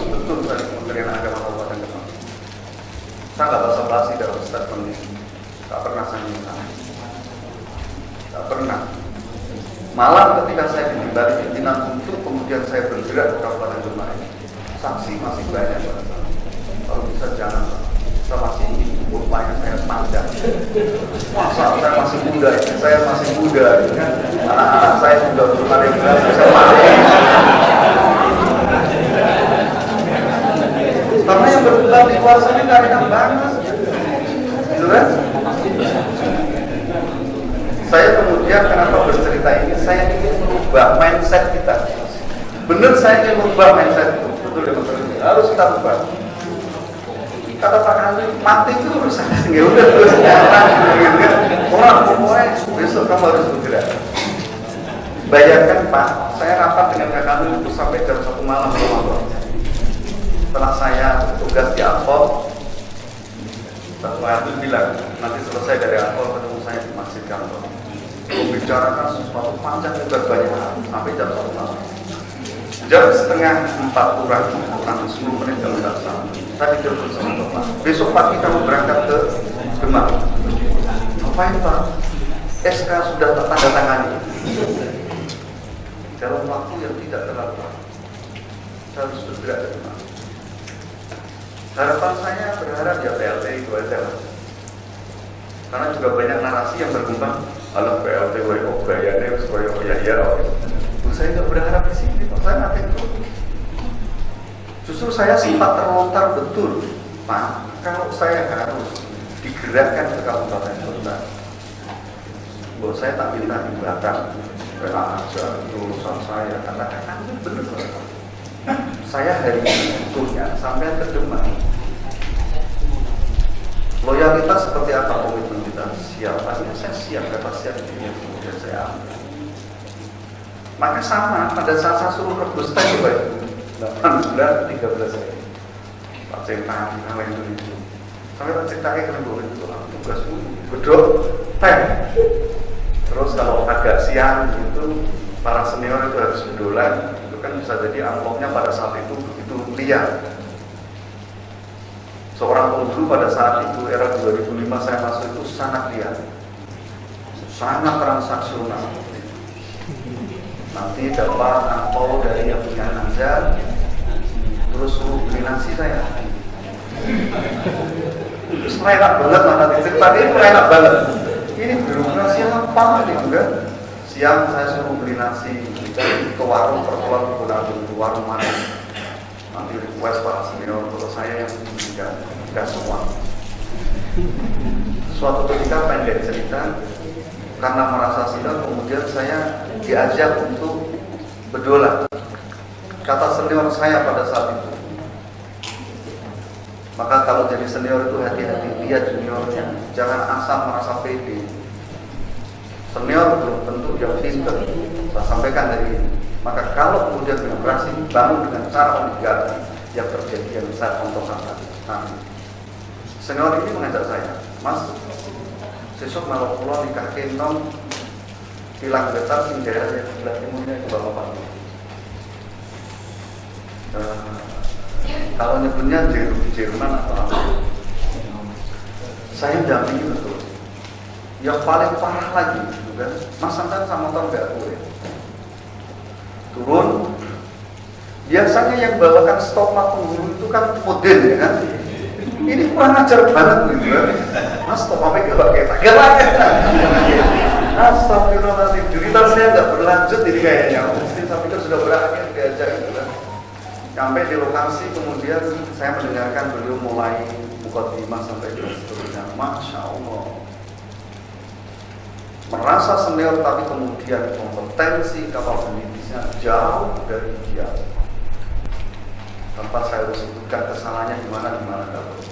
betul dari Kementerian Agama Kabupaten Demak. Saya nggak basa-basi dalam statement ini, tak pernah saya minta, tak pernah. Malah ketika saya diberi pimpinan untuk kemudian saya bergerak ke Kabupaten Demak ini, saksi masih banyak pada saat itu. Kalau bisa jangan, saya masih rupanya saya panjang. Masa saya masih muda, saya masih muda, kan? Anak-anak saya sudah berumah dengan saya mati. Karena yang berkembang di luar sana enak banget, gitu kan? Saya kemudian kenapa bercerita ini? Saya ingin merubah mindset kita. Benar, saya ingin merubah mindset itu. Betul ya, betul. Harus kita rubah. Kata Pak Kandri, mati itu urusan ya udah terus jalan, gitu kan? Orang pokoknya besok kamu harus bergerak. Bayangkan Pak, saya rapat dengan Kak Kandri itu sampai jam 1 malam. Setelah saya tugas di Alpol, Pak Kandri bilang nanti selesai dari Alpol ketemu saya di masjid kantor. Membicarakan sesuatu panjang lebar banyak sampai jam 1 malam. Jam 3:30 kurang 10 menit kalau tidak salah. Saya dijemput sama Bapak. Besok pagi kamu berangkat ke Demak. Ngapain Pak? SK sudah tertandatangani. Dalam waktu yang tidak terlalu lama, saya harus bergerak ke Demak. Harapan saya berharap ya PLT itu aja lah. Karena juga banyak narasi yang berkembang. Alah PLT WO bayarnya supaya ya. Saya nggak berharap di sini, Pak. Saya nanti itu. Justru saya sempat terlontar betul, Pak. Kalau saya harus digerakkan ke Kabupaten Kota, buat saya tak minta di belakang, aja urusan saya. Katakan itu benar, Pak. Saya hari ini sebetulnya sampai ke Demak. Loyalitas seperti apa komitmen kita? Siap, akhirnya saya siap, kata siap ini kemudian saya ambil. Maka sama, pada saat saya suruh rebus teh, 8 bulan 13 hari. Pak tak ceritani nama itu. Sampai tak ceritani kan gue itu tugasmu bedok teh. Terus kalau agak siang gitu, para senior itu harus bedolan. Itu kan bisa jadi amplopnya pada saat itu begitu liar. Seorang penghulu pada saat itu era 2005 saya masuk itu sangat liar, sangat transaksional. Nanti dapat angpau dari yang punya Anda, terus suruh beli nasi saya. Terus enak banget mana cerita ini enak banget. Ini birokrasi apa gitu kan? Siang saya suruh beli nasi, ke warung pertolongan ke warung mana? Nanti request para senior, kalau saya yang enggak semua. Suatu ketika pendek cerita, karena merasa sial, kemudian saya diajak untuk berdoa. Kata senior saya pada saat itu, maka kalau jadi senior itu hati-hati, lihat juniornya, jangan asal merasa pede. Senior belum tentu yang pintar. Saya sampaikan dari ini. Maka kalau kemudian demokrasi bangun dengan cara oligarki yang terjadi yang saya contohkan tadi. Nah, senior ini mengajak saya, Mas, sesuk malam pulau nikah kenong hilang getar sing daerah yang sebelah timurnya ke Bapak. Kalau nyebutnya Jerman atau apa, saya dampingi betul. Yang paling parah lagi gitu kan, Mas Santan sama motor nggak gue turun. Biasanya yang bawakan stopma penghulu itu kan model ya kan. Ini kurang ajar banget gitu kan. Mas stopma gak pakai Astagfirullahaladzim, cerita saya nggak berlanjut jadi kayaknya. Mesti saya pikir sudah berakhir diajak gitu kan. Sampai di lokasi kemudian saya mendengarkan beliau mulai mukadimah sampai dengan seterusnya. Masya Allah, merasa senior tapi kemudian kompetensi kapabilitasnya jauh dari dia. Tanpa saya harus sebutkan kesalahannya di mana nggak perlu,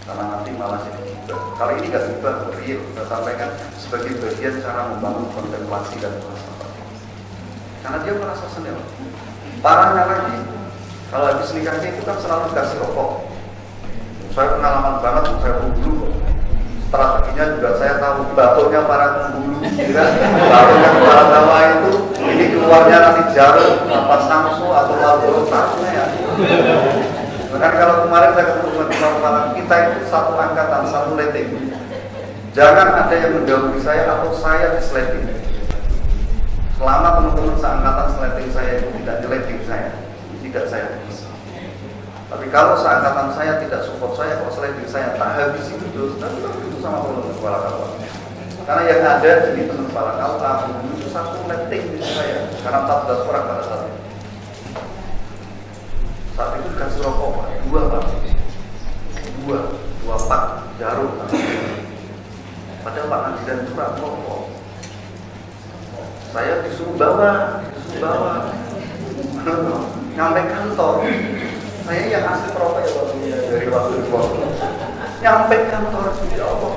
karena nanti malah jadi gibah. Kali ini nggak gibah, real. Saya sampaikan sebagai bagian cara membangun kontemplasi dan falsafah. Karena dia merasa senior. Parahnya lagi, kalau habis nikahnya itu kan selalu dikasih rokok. Saya pengalaman banget, saya dulu. Strateginya juga saya tahu, batuknya para penghulu, batuknya para bawah itu, ini keluarnya nanti jarum, apa Samsu atau Marlboro tahunya ya. Bahkan kalau kemarin saya ketemu dengan teman-teman kita itu satu angkatan, satu letting. Jangan ada yang mendahului saya atau saya disleting. Selama teman-teman seangkatan sleting saya itu tidak disleting saya, tidak saya bisa. Tapi kalau seangkatan saya tidak support saya, kalau sleting saya tak habis itu sama teman-teman kepala kawan. Karena yang ada jadi teman kepala kawan itu satu letting di saya, karena 14 orang pada saat itu. Saat itu dikasih rokok Pak, dua pak jarum. Padahal Pak Nadiran itu rokok. Saya disuruh bawa nyampe kantor. Saya yang asli perokok ya dari waktu itu. Nyampe kantor, ya Allah,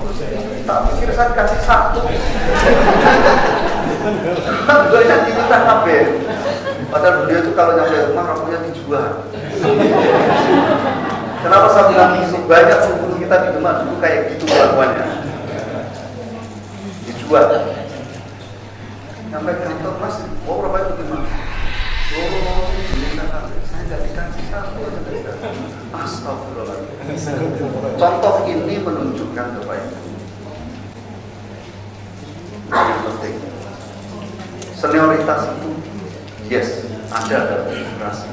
tak pikir saya kasih satu. Banyak diminta kabel. Padahal dia itu kalau nyampe rumah rokoknya dijual. Kenapa saya bilang ini banyak penghulu kita di Demak dulu kayak gitu kelakuannya, dijual. Sampai kantor Mas, mau berapa itu Mas? Saya nggak dikasih satu aja dari kantor. Astagfirullahaladzim. Contoh ini menunjukkan kebaikan. Yang penting, senioritas itu yes ada dalam demokrasi.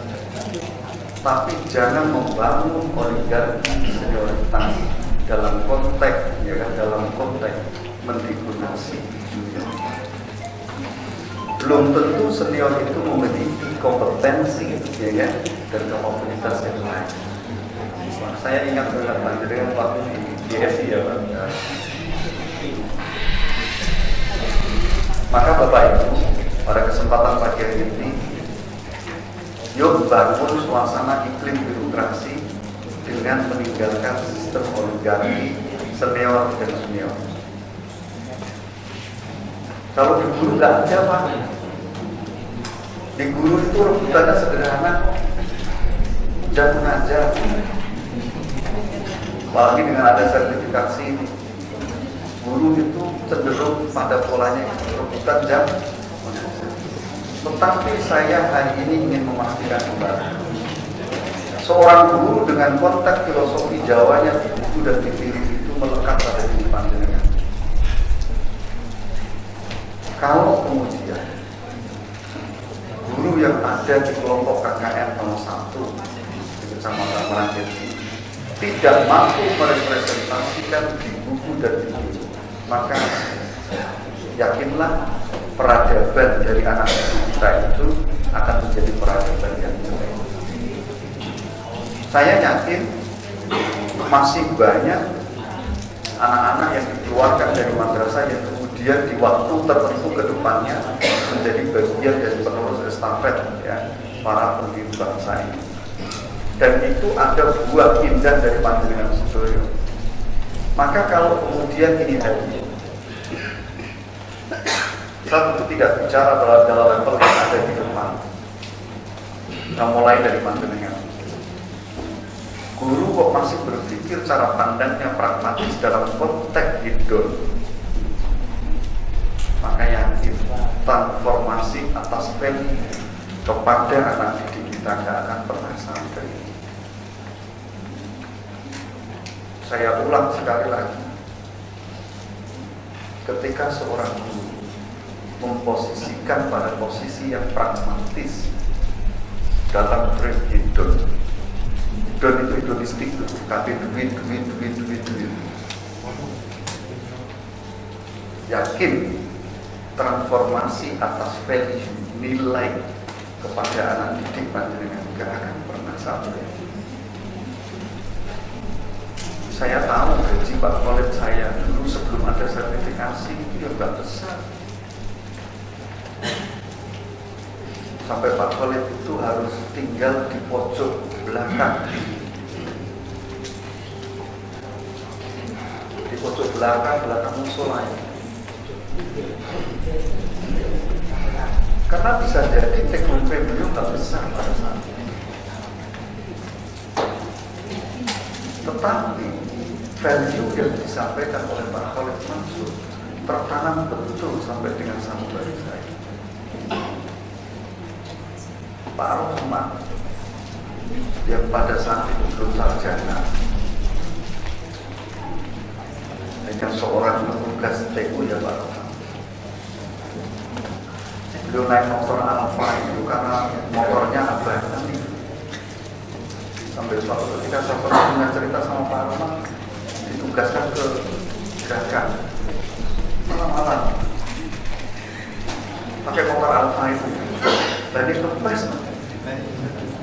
Tapi jangan membangun oligarki senioritas dalam konteks, ya kan, dalam konteks mendiskriminasi junior. Belum tentu senior itu memiliki kompetensi, ya kan, dan kapabilitas yang lain. Saya ingat banget dengan waktu di GSI ya Pak. Maka Bapak Ibu, pada kesempatan pagi hari ini, yuk bangun suasana iklim birokrasi dengan meninggalkan sistem oligarki senior dan junior. Kalau di guru nggak ada Pak. Di guru itu rebutannya sederhana, jangan mengajar. Apalagi dengan ada sertifikasi ini, guru itu cenderung pada polanya rebutan jam. Tetapi saya hari ini ingin memastikan kembali, seorang guru dengan konteks filosofi Jawanya di buku dan di film itu melekat pada diri panjenengan. Kalau kemudian guru yang ada di kelompok KKN nomor 1 di Kecamatan Merangin tidak mampu merepresentasikan di buku dan di film, maka yakinlah peradaban dari anak kita itu akan menjadi peradaban yang jelek. Saya yakin masih banyak anak-anak yang dikeluarkan dari madrasah yang kemudian di waktu tertentu ke depannya menjadi bagian dari penerus estafet ya, para pendiri bangsa ini. Dan itu ada buah indah dari panjenengan sedaya. Maka kalau kemudian ini tadi, saya tentu tidak bicara dalam level yang ada di depan. Nah, mulai dari panjenengan. Guru kok masih berpikir cara pandangnya pragmatis dalam konteks hidup. Maka yakin transformasi atas value kepada anak didik kita tidak akan pernah sampai. Saya ulang sekali lagi, ketika seorang guru memposisikan pada posisi yang pragmatis dalam hidup, dan itu hedonistik, tapi duit. Yakin transformasi atas value nilai kepada anak didik panjenengan tidak akan pernah sampai. Saya tahu gaji Pak Khalid saya dulu sebelum ada sertifikasi itu ya nggak besar. Sampai Pak Khalid itu harus tinggal di pojok belakang. Di pojok belakang musola. Karena bisa jadi teknologi beliau nggak besar pada saat itu. Tetapi value yang disampaikan oleh Pak Khalid Mansur tertanam betul sampai dengan sanubari saya. Pak Rohman yang pada saat itu belum sarjana dengan seorang petugas TU ya Pak Rohman. Beliau naik motor Alfa itu karena motornya abang nih. Sampai suatu ketika saya pernah cerita sama Pak Rohman, ditugaskan ke Gerakan malam-malam pakai motor Alfa itu. Dan itu pas.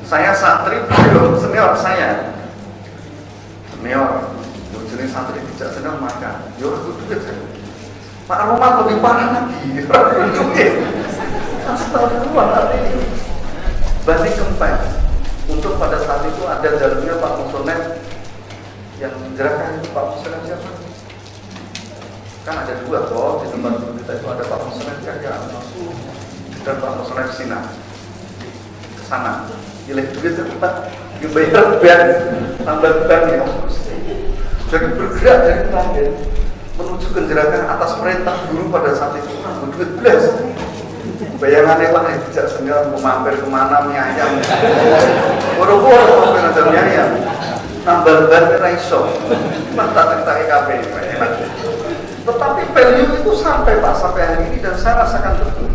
Saya santri, beliau senior saya. Senior, jadi santri tidak senang makan. Yo aku duit saya. Pak Rohman lebih parah lagi. Duit. Astagfirullahaladzim. Banding kempes. Untuk pada saat itu ada dalamnya Pak Musonet yang menjerahkan itu Pak Musonet siapa? Kan ada dua kok di tempat kita itu ada Pak Musonet yang masuk dan Pak Musonet Sina ke sana. Pilih duit tempat dibayar ban, tambah ban ya. Jadi bergerak dari terakhir menuju kenjerakan atas perintah guru pada saat itu duit belas. Bayangannya Pak tidak sehingga mampir kemana mie ayam, boro-boro mampir ada mie ayam, nambah ban raiso, mata cerita IKP. Tetapi value itu sampai Pak sampai hari ini dan saya rasakan betul.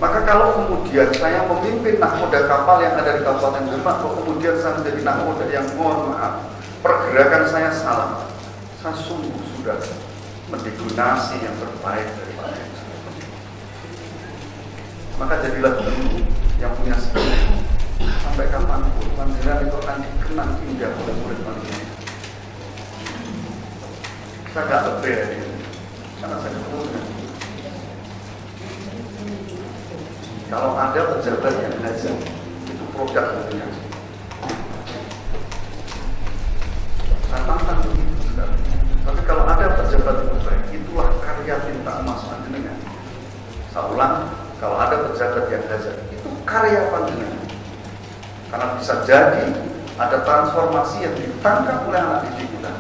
Maka kalau kemudian saya memimpin nahkoda kapal yang ada di Kabupaten Demak, kalau kemudian saya menjadi nahkoda yang mohon maaf, pergerakan saya salah, saya sungguh sudah mendigunasi yang terbaik dari Pak Yusuf. Maka jadilah guru yang punya skill sampai kapanpun panjenengan itu akan dikenang indah oleh murid panjenengan. Saya nggak lebih ya ini, karena saya ketemu dengan kalau ada pejabat yang ngajar itu produk dunia. Saya tantang begitu sekali. Tapi kalau ada pejabat yang baik, itulah karya cinta emas panjenengan. Saya ulang, kalau ada pejabat yang ngajar, itu karya panjenengan. Karena bisa jadi ada ada transformasi yang ditangkap oleh anak didik kita.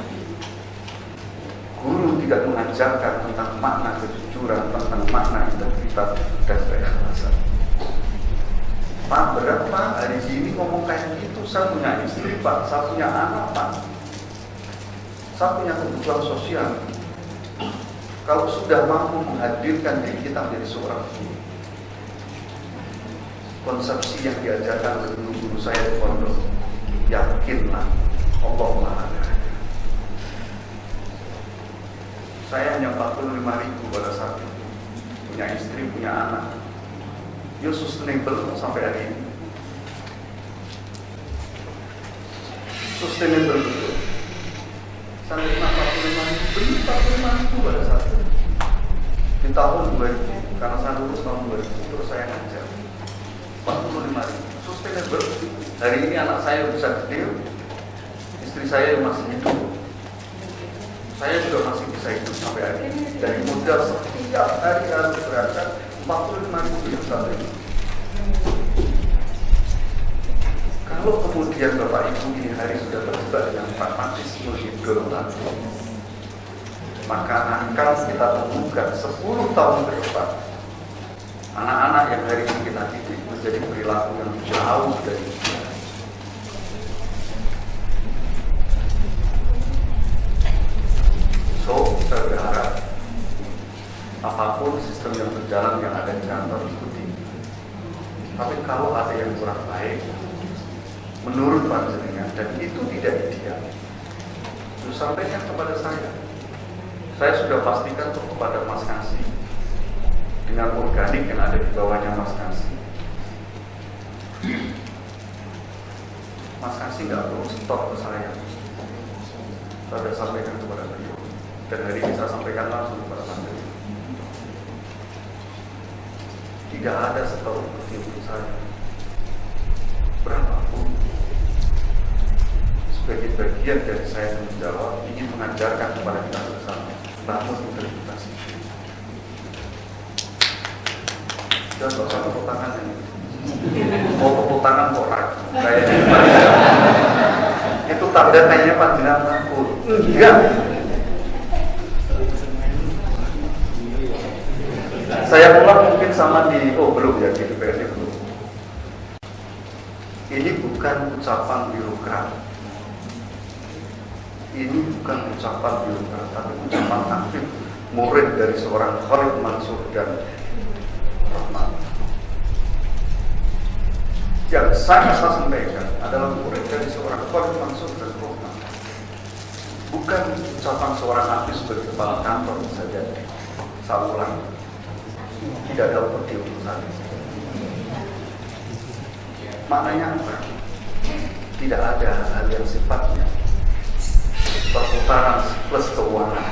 Guru tidak mengajarkan tentang makna kejujuran, tentang makna integritas dan keikhlasan. Pak, berat Pak, hari ini ngomong kayak gitu, saya punya istri Pak, saya punya anak Pak, saya punya kebutuhan sosial. Kalau sudah mampu menghadirkan diri kita menjadi seorang guru, konsepsi yang diajarkan oleh guru-guru saya di pondok, yakinlah Allah Maha Kaya. Saya hanya 45.000 pada saat itu, punya istri, punya anak. Dia sustainable sampai hari ini. Sustainable betul. Sampai 45.000, beli 45.000 pada saat itu. Di tahun 2000, karena saya lulus tahun 2000, terus saya ngajar. 45.000, sustainable. Hari ini anak saya bisa gede, istri saya masih hidup. Saya juga masih bisa hidup sampai hari ini. Dari modal setiap hari harus berangkat 45.000 sampai ini. Kalau kemudian Bapak Ibu ini hari sudah terjebak dengan pragmatisme ideologi, maka akan kita temukan 10 tahun ke depan anak-anak yang hari ini kita didik menjadi perilaku yang jauh dari itu. So, saya berharap apapun sistem yang berjalan yang ada di kantor ikuti. Tapi kalau ada yang kurang baik, menurut panjenengan dan itu tidak ideal, itu sampaikan kepada saya. Saya sudah pastikan kepada Mas Kasih dengan organik yang ada di bawahnya Mas Kasih. Mas Kasih nggak perlu stop ke saya. Saya sudah sampaikan kepada beliau. Dan hari ini saya sampaikan langsung kepada Menteri. Tidak ada setahun untuk saya. Berapapun sebagai bagian dari saya yang menjawab ingin mengajarkan kepada kita bersama bangun integritas itu. Jangan lupa tepuk tangan ini. Mau tepuk tangan kok kayak itu tanda kayaknya panjenengan takut. Enggak. Saya ulang mungkin sama di belum ya di DPRD belum. Ini bukan ucapan birokrat. Ini bukan ucapan birokrat, tapi ucapan aktif murid dari seorang Khalid Mansur dan Rahmat. Yang saya sampaikan adalah murid dari seorang Khalid Mansur dan Rahmat. Bukan ucapan seorang aktif sebagai kepala kantor saja. Saya ulang. Tidak ada upeti untuk saya. Maknanya apa? Tidak ada hal yang sifatnya perputaran plus keuangan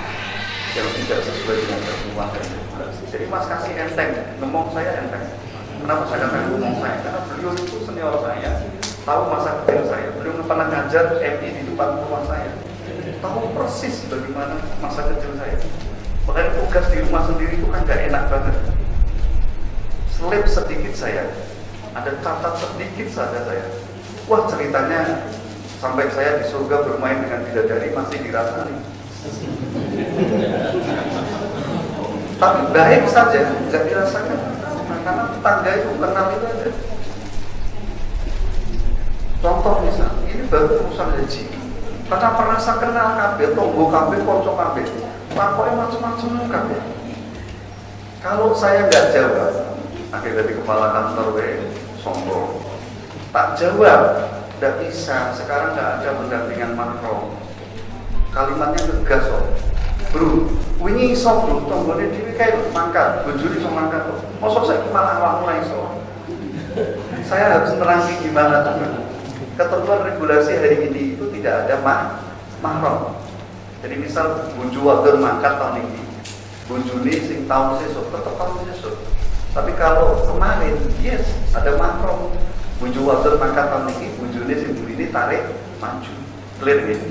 yang tidak sesuai dengan ketentuan dan regulasi. Jadi Mas Kasih enteng, ngomong saya enteng. Kenapa saya katakan ngomong saya? Karena beliau itu senior saya, tahu masa kecil saya. Beliau pernah ngajar MI di depan rumah saya, tahu persis bagaimana masa kecil saya. Makanya tugas di rumah sendiri itu kan gak enak banget. Selip sedikit saya, ada catat sedikit saja saya. Wah, ceritanya sampai saya di surga bermain dengan bidadari masih dirasani. Tapi baik saja, nggak dirasakan. Karena tetangga itu kenal itu aja. Contoh misal, ini baru urusan haji. Karena pernah saya kenal kabeh, tonggo kabeh, konco kabeh. Pokoknya macam-macam kabeh. Kalau saya nggak jawab, akhirnya dari kepala kantor sombong, tak jawab, tidak bisa. Sekarang nggak ada pendampingan makro. Kalimatnya tegas kok, bro. Wingi iso bro, tonggone dhewe kae mangkat, bojone iso mangkat kok. Mosok saiki malah awakmu ora iso. Saya harus nerangi gimana tuh. Ketentuan regulasi hari ini itu tidak ada mahram. Jadi misal bojo wadon mangkat tahun ini, bojone sing tahun sesuk tetep tahun sesuk. Tapi kalau kemarin, yes, ada makro. Bojo wadon mangkat tahun ini, bojone sing ini tarik maju. Clear gitu.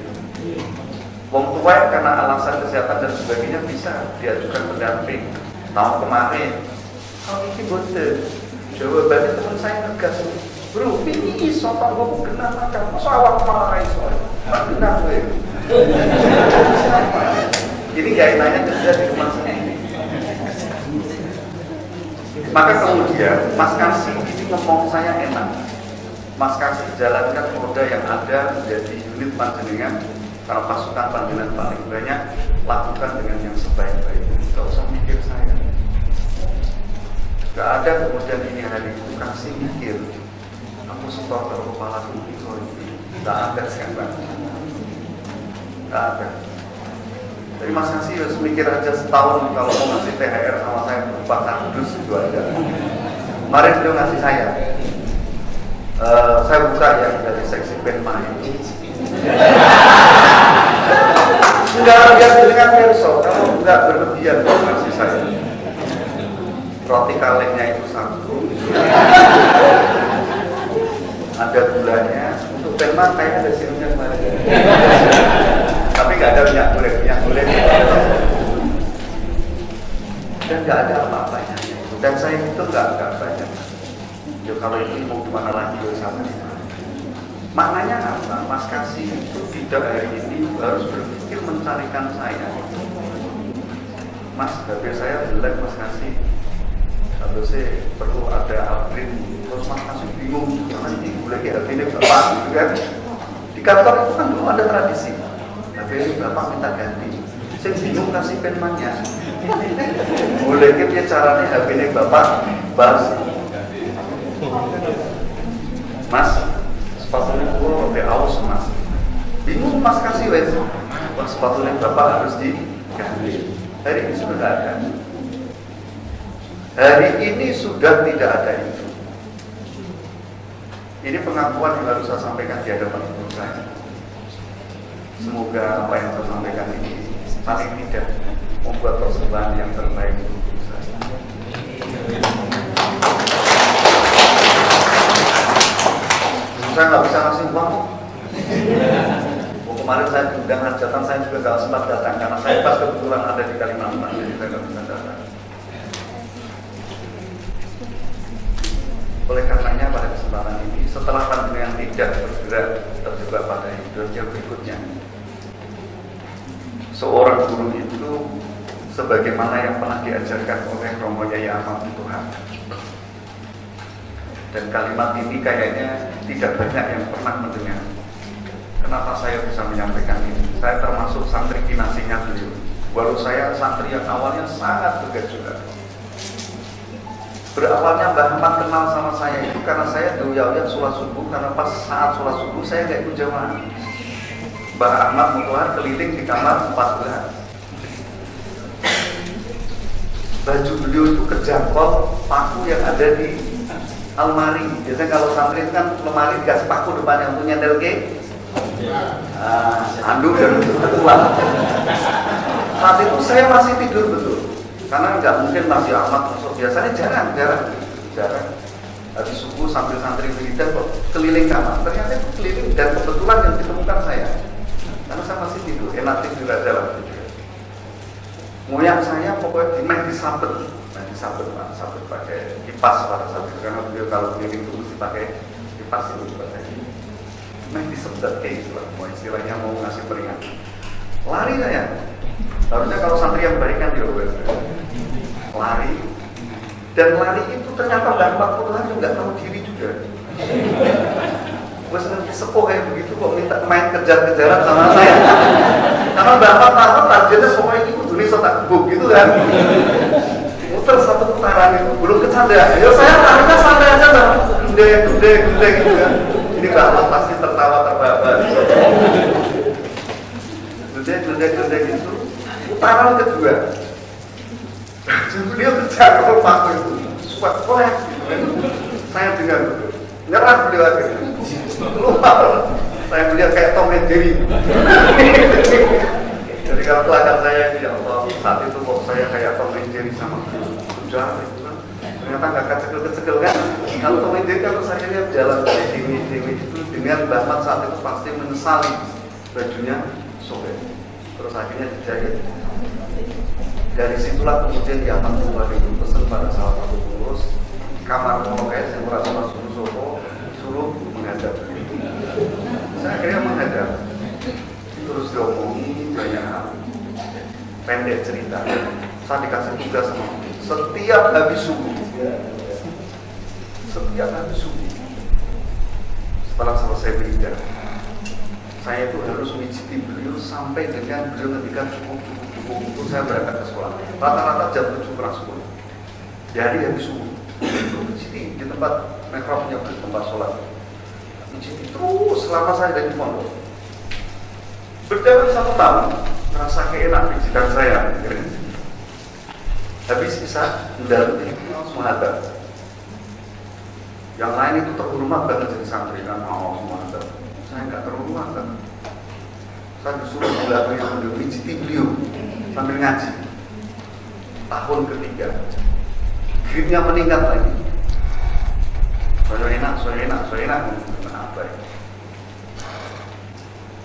Wong tua karena alasan kesehatan dan sebagainya bisa diajukan pendamping. Tahun kemarin, kalau ini boten, jawabannya teman saya tegas. Bro, ini iso tak ngomong genah makan, masa awak malah iso. Genah gue. Ini kaitannya kerja di rumah sendiri. Maka kemudian Mas Kasih ini ngomong saya enak. Mas Kasih jalankan roda yang ada menjadi unit panjenengan. Kalau pasukan panjenengan paling banyak, lakukan dengan yang sebaik-baiknya. Gak usah mikir saya. Gak ada kemudian ini hari itu Kasih mikir. Aku setor ke kepala ini, gak ada sekarang. Gak ada. Jadi Mas Kasih harus mikir aja setahun kalau mau ngasih THR sama saya berupa kardus itu aja. Kemarin beliau ngasih saya buka ya dari seksi penma itu. Sudah biar dengan perso, kalau enggak berlebihan ngasih saya. Roti kalengnya itu satu. Ada gulanya, untuk penma kayaknya ada sirupnya kemarin. Tapi nggak ada minyak goreng dan nggak ada apa-apanya. Dan saya itu nggak banyak. Ya kalau itu mau gimana lagi sama. Maknanya apa? Mas Kasih itu tidak hari ini harus berpikir mencarikan saya. Mas, HP saya jelek Mas Kasih. Atau saya perlu ada upgrade. Terus Mas Kasih bingung, karena ini boleh HP ini berapa gitu kan? Di kantor itu kan belum ada tradisi. HP ini berapa minta ganti. Saya bingung kasih penmannya. Boleh dia caranya HP ini bapak bahas. Mas, sepatunya gua sampai aus Mas. Bingung Mas Kasih wes. Sepatunya bapak harus diganti. Hari ini sudah ada. Hari ini sudah tidak ada itu. Ini pengakuan yang harus saya sampaikan di hadapan guru saya. Semoga apa yang saya sampaikan ini paling tidak membuat persembahan yang terbaik untuk guru saya. Saya nggak bisa ngasih uang. Kemarin saya diundang hajatan, saya juga nggak sempat datang karena saya pas kebetulan ada di Kalimantan, jadi saya nggak bisa datang. Oleh karenanya pada kesempatan ini, setelah panjenengan tidak bergerak terjebak pada hidupnya berikutnya, seorang guru itu sebagaimana yang pernah diajarkan oleh Romo Yai Ahmad Tuhan. Dan kalimat ini kayaknya tidak banyak yang pernah mendengar. Kenapa saya bisa menyampaikan ini? Saya termasuk santri kinasinya beliau. Walau saya santri yang awalnya sangat tegas juga. Berawalnya Mbah Ahmad kenal sama saya itu karena saya doya-doya sholat subuh, karena pas saat sholat subuh saya nggak ikut jamaah. Mbah Ahmad Mutuar keliling di kamar 14. Baju beliau itu kejangkol paku yang ada di almari. Biasanya kalau santri kan lemari dikasih paku depannya untuk nyendel ke anduk dan ketulah. Saat itu saya masih tidur betul, karena nggak mungkin masih Ahmad masuk. Biasanya jarang. Habis subuh sambil santri wiridan kok keliling kamar. Ternyata itu keliling dan kebetulan yang ditemukan saya. Karena saya masih tidur, enak tidur aja lah. Moyang saya pokoknya disabet pakai kipas pada saat itu, karena beliau kalau keliling itu mesti pakai kipas itu pakai. Disebut kayak gitu lah, mau istilahnya mau ngasih peringatan. Lari saya. Harusnya kalau santri yang baik kan lari. Dan lari itu ternyata Mbak 40 hari nggak tahu diri juga. Gue seneng sepuh kayak begitu kok minta main kejar-kejaran sama saya. Karena Mbak 40 tahun targetnya pokoknya ikut dunia tak gebuk gitu kan. Muter satu putaran itu belum kecanda. Ya saya larinya santai aja Mbak. Gede gitu kan. Ini Mbak 40 pasti tertawa terbahak-bahak. Gede gitu. Putaran kedua. Beliau kejar kalau paku itu suat kolek saya dengar nyerah beliau akhirnya lupa saya melihat kayak Tom and Jerry. Jadi kalau pelajar saya itu ya Allah, saat itu kok saya kayak Tom and Jerry sama udah ternyata nggak kecil kan. Kalau Tom and Jerry kalau saya lihat jalan dari dewi itu dengan Bahmat saat itu pasti menyesali bajunya sobek, terus akhirnya dijahit. Dari situlah kemudian dia Tuhan itu pesan pada salah satu pengurus kamar pokoknya yang merasa masuk Solo suruh menghadap. Saya akhirnya menghadap, terus diomongi banyak hal. Pendek cerita, saya dikasih tugas sama setiap habis subuh, setelah selesai beribadah, saya itu harus mijiti beliau sampai dengan beliau ketika cukup itu saya berangkat ke sekolah. Rata-rata jam 7:10 dari habis subuh. Mijiti di tempat mihrabnya, di tempat sholat. Mijiti terus selama saya ada di pondok. Berjalan 1 tahun, merasa keenak pijitan saya. Habis bisa dalam langsung ada. Yang lain itu terhormat banget jadi santri kan, semua ada. Saya nggak terhormat kan. Saya disuruh belajar yang beliau, mijiti beliau sambil ngaji. Tahun ketiga, gripnya meningkat lagi. Saya enak, apa ya?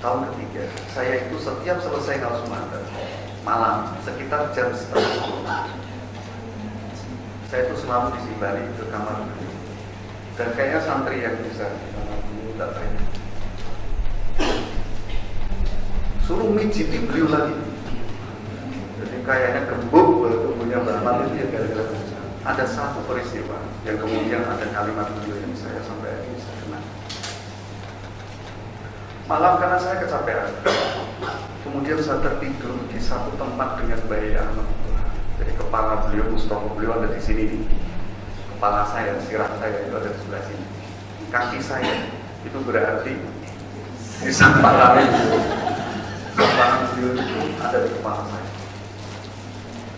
Tahun ketiga, saya itu setiap selesai kalau Sumatera malam sekitar jam 9:30, saya itu selalu disimbali ke kamar beliau. Dan kayaknya santri yang bisa di kamar beliau tak tahu. Suruh mijiti beliau lagi. Jadi kayaknya gembuk tubuhnya Bahmat itu ya gara-gara ada satu peristiwa yang kemudian ada kalimat beliau yang saya sampai ini saya kenal. Malam karena saya kecapean, kemudian saya tertidur di satu tempat dengan Bayi Ahmad. Jadi kepala beliau, Mustafa beliau ada di sini nih. Kepala saya, sirah saya itu ada di sebelah sini. Kaki saya itu berarti di sampah beliau itu ada di kepala saya.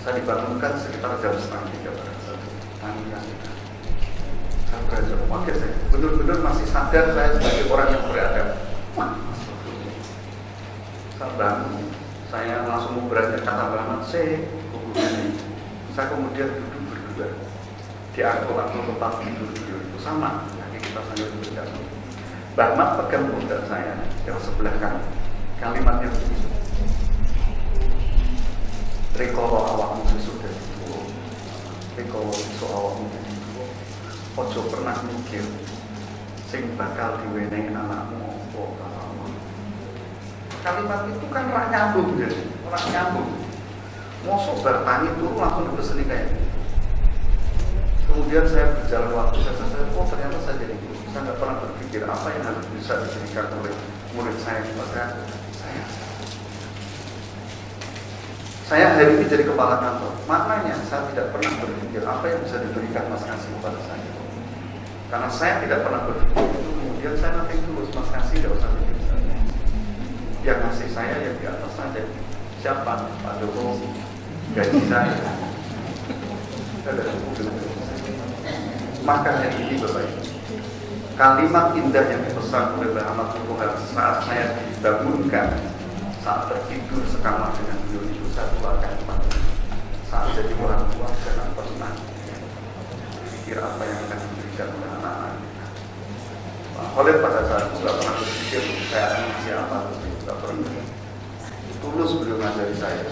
Saya dibangunkan sekitar jam 2:30 pada saat itu. Saya belajar pakai saya benar-benar masih sadar saya sebagai orang yang beradab. Saya bangun, saya langsung beranjak kata Bahmat, saya kemudian duduk berdua di angkul-angkul tempat tidur beliau itu sama, kaki kita sambil berjatuh. Bahmat pegang pundak saya yang sebelah kanan, kalimatnya begitu. Rikolo awakmu sesudah itu, rikolo iso awakmu itu, ojo pernah mikir sing bakal diwenehi anakmu opo kalamu. Kalimat itu kan ora nyambung jadi, ora nyambung. Mosok bertani dulu langsung dipeseni kayak gitu. Kemudian saya berjalan waktu, saya ternyata saya jadi guru. Saya nggak pernah berpikir apa yang harus bisa diberikan oleh murid saya kepada saya hari ini jadi kepala kantor. Maknanya saya tidak pernah berpikir apa yang bisa diberikan Mas Kasih kepada saya. Karena saya tidak pernah berpikir itu, kemudian saya nanti tulus Mas Kasih tidak usah pikir saya. Yang ngasih saya yang di atas saja. Siapa? Pak Jokowi. Gaji saya. Maka hari ini Bapak Ibu, kalimat indah yang dipesan oleh Bahmat Tuhan saat saya dibangunkan, saat tertidur sekamar dengan beliau itu saya keluarkan saat jadi orang tua jangan pernah pikir apa yang akan diberikan oleh anak-anak kita. Oleh pada saat itu tidak pernah berpikir saya akan ngasih apa, tidak pernah. Tulus beliau ngajari saya.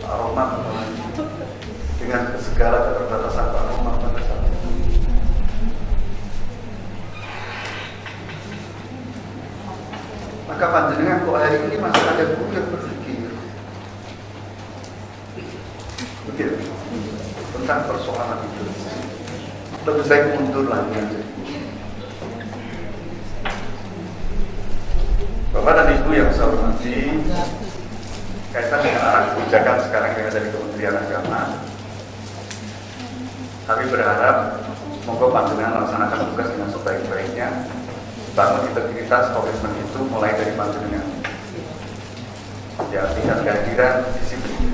Pak Rohmat dengan segala keterbatasan Pak Rohmat pada saat itu. Maka panjenengan kok hari ini masih ada guru yang berpikir begitu tentang persoalan itu. Lebih baik mundur lagi aja. Bapak dan Ibu yang saya hormati, kaitan dengan arah kebijakan sekarang yang ada di Kementerian Agama, kami berharap semoga panjenengan melaksanakan tugas dengan sebaik-baiknya. Bangun integritas komitmen itu mulai dari panjenengan. Ya, tidak kehadiran disiplin.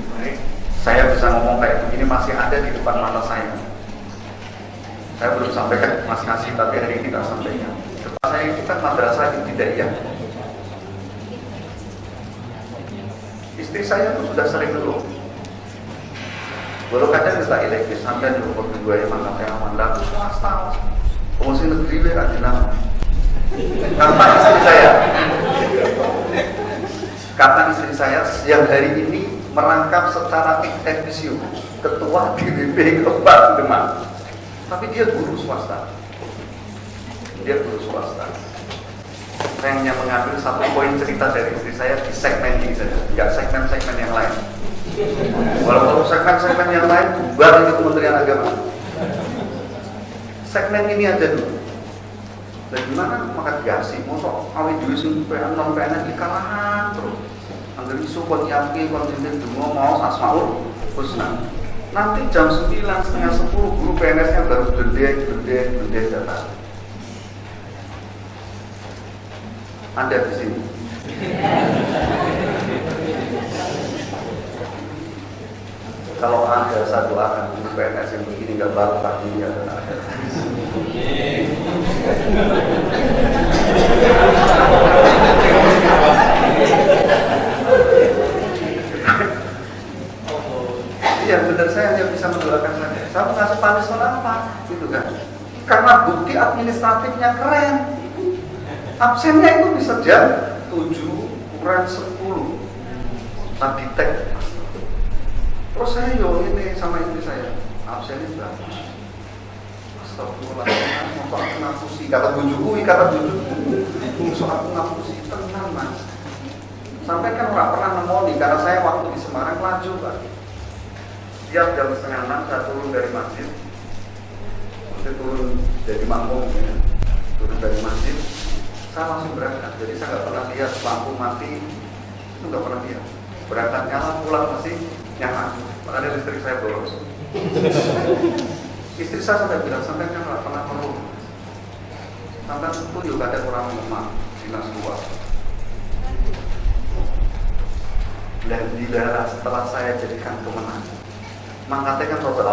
Saya bisa ngomong kayak begini masih ada di depan mata saya. Saya belum sampaikan Mas Kasih, tapi hari ini kita sampaikan. Depan saya kita madrasah ibtidaiyah. Istri saya itu sudah sering dulu. Baru kadang kita elektris sampai di umur kedua yang mana yang mandang swasta, fungsi negeri berada. Kata istri saya yang hari ini merangkap secara teknisio ketua DPP Kabupaten Demak, tapi dia guru swasta. dia guru swasta. Saya hanya mengambil satu poin cerita dari istri saya di segmen ini saja, tidak segmen-segmen yang lain. Walaupun segmen-segmen yang lain bubar itu Kementerian Agama. Segmen ini aja dulu. Dan gimana makan gasi, mosok awet dulu sampai non PNS dikalahan terus. Angger isu kon yakin kon tintin dungo mau asmaul husna. Nanti jam 9 setengah 10 guru PNS-nya baru gede datang. Anda di sini. Kalau Anda saya doakan guru PNS yang begini nggak baru tadi ya dan ada. Iya benar, saya hanya bisa mendoakan saja. Saya mengasih punishment apa, gitu kan? Karena bukti administratifnya keren. Absennya itu bisa jam 7 kurang 10. Tadi tek. Terus saya ini sama istri saya, absennya bagus. Astagfirullahaladzim, masa aku ngapusi, kata bujuku, masa aku ngapusi, tenang mas. Sampai kan nggak pernah nemoni, karena saya waktu di Semarang laju kan. Tiap jam setengah 6 saya turun dari masjid, mesti turun dari makmum, ya. Turun dari masjid, saya langsung berangkat. Jadi saya nggak pernah lihat lampu mati, itu nggak pernah lihat. Berangkat nyala, pulang masih nyala. Makanya listrik saya boros. Istri saya sampai bilang, sampai kan nggak pernah perlu. Sampai itu juga ada orang rumah dinas luar. Dan di daerah setelah saya jadikan kemenang, mangkatnya kan roda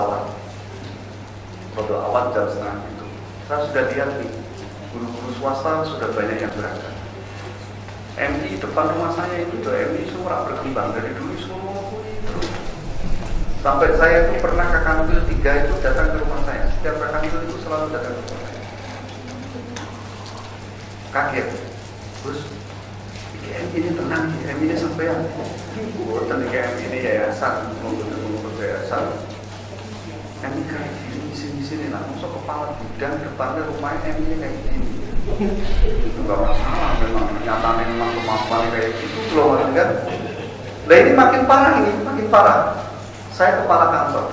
awal jam setengah itu. Saya sudah lihat nih, guru-guru swasta sudah banyak yang berangkat. MI depan rumah saya itu udah MI semua berkembang dari dulu semua itu. Sampai saya itu pernah Kakanwil 3 itu datang ke rumah saya. Setiap Kakanwil itu selalu datang ke rumah saya. Kaget, terus IKM ini tenang, IKM ini sampean. Bukan IKM ini yayasan, mengurus yayasan. MI kayak gini, di sini lah. Masuk kepala gudang depannya rumahnya MI kayak gini. Itu nggak masalah, memang nyatanya memang kemampuan kayak gitu loh kan. Nah ini makin parah. Saya kepala kantor,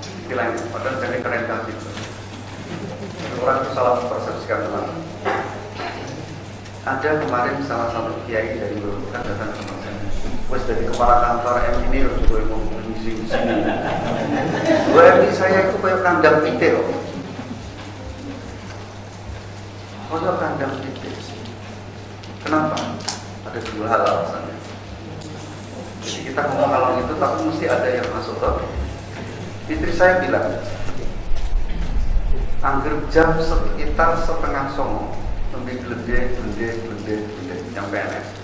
istilahnya, padahal jadi keren kaki. Orang itu salah mempersepsikan teman. Ada kemarin salah satu kiai dari Bogor kan datang ke saya. Wes dari kepala kantor ini harus gue mau mengisi di sini. Gue saya itu kayak kandang titik loh. Kalau kandang titik, kenapa? Ada dua hal alasannya. Jadi kita ngomong kalau itu, tapi mesti ada yang masuk ke. Istri saya bilang, angger jam sekitar setengah 9, lebih gede yang PNS.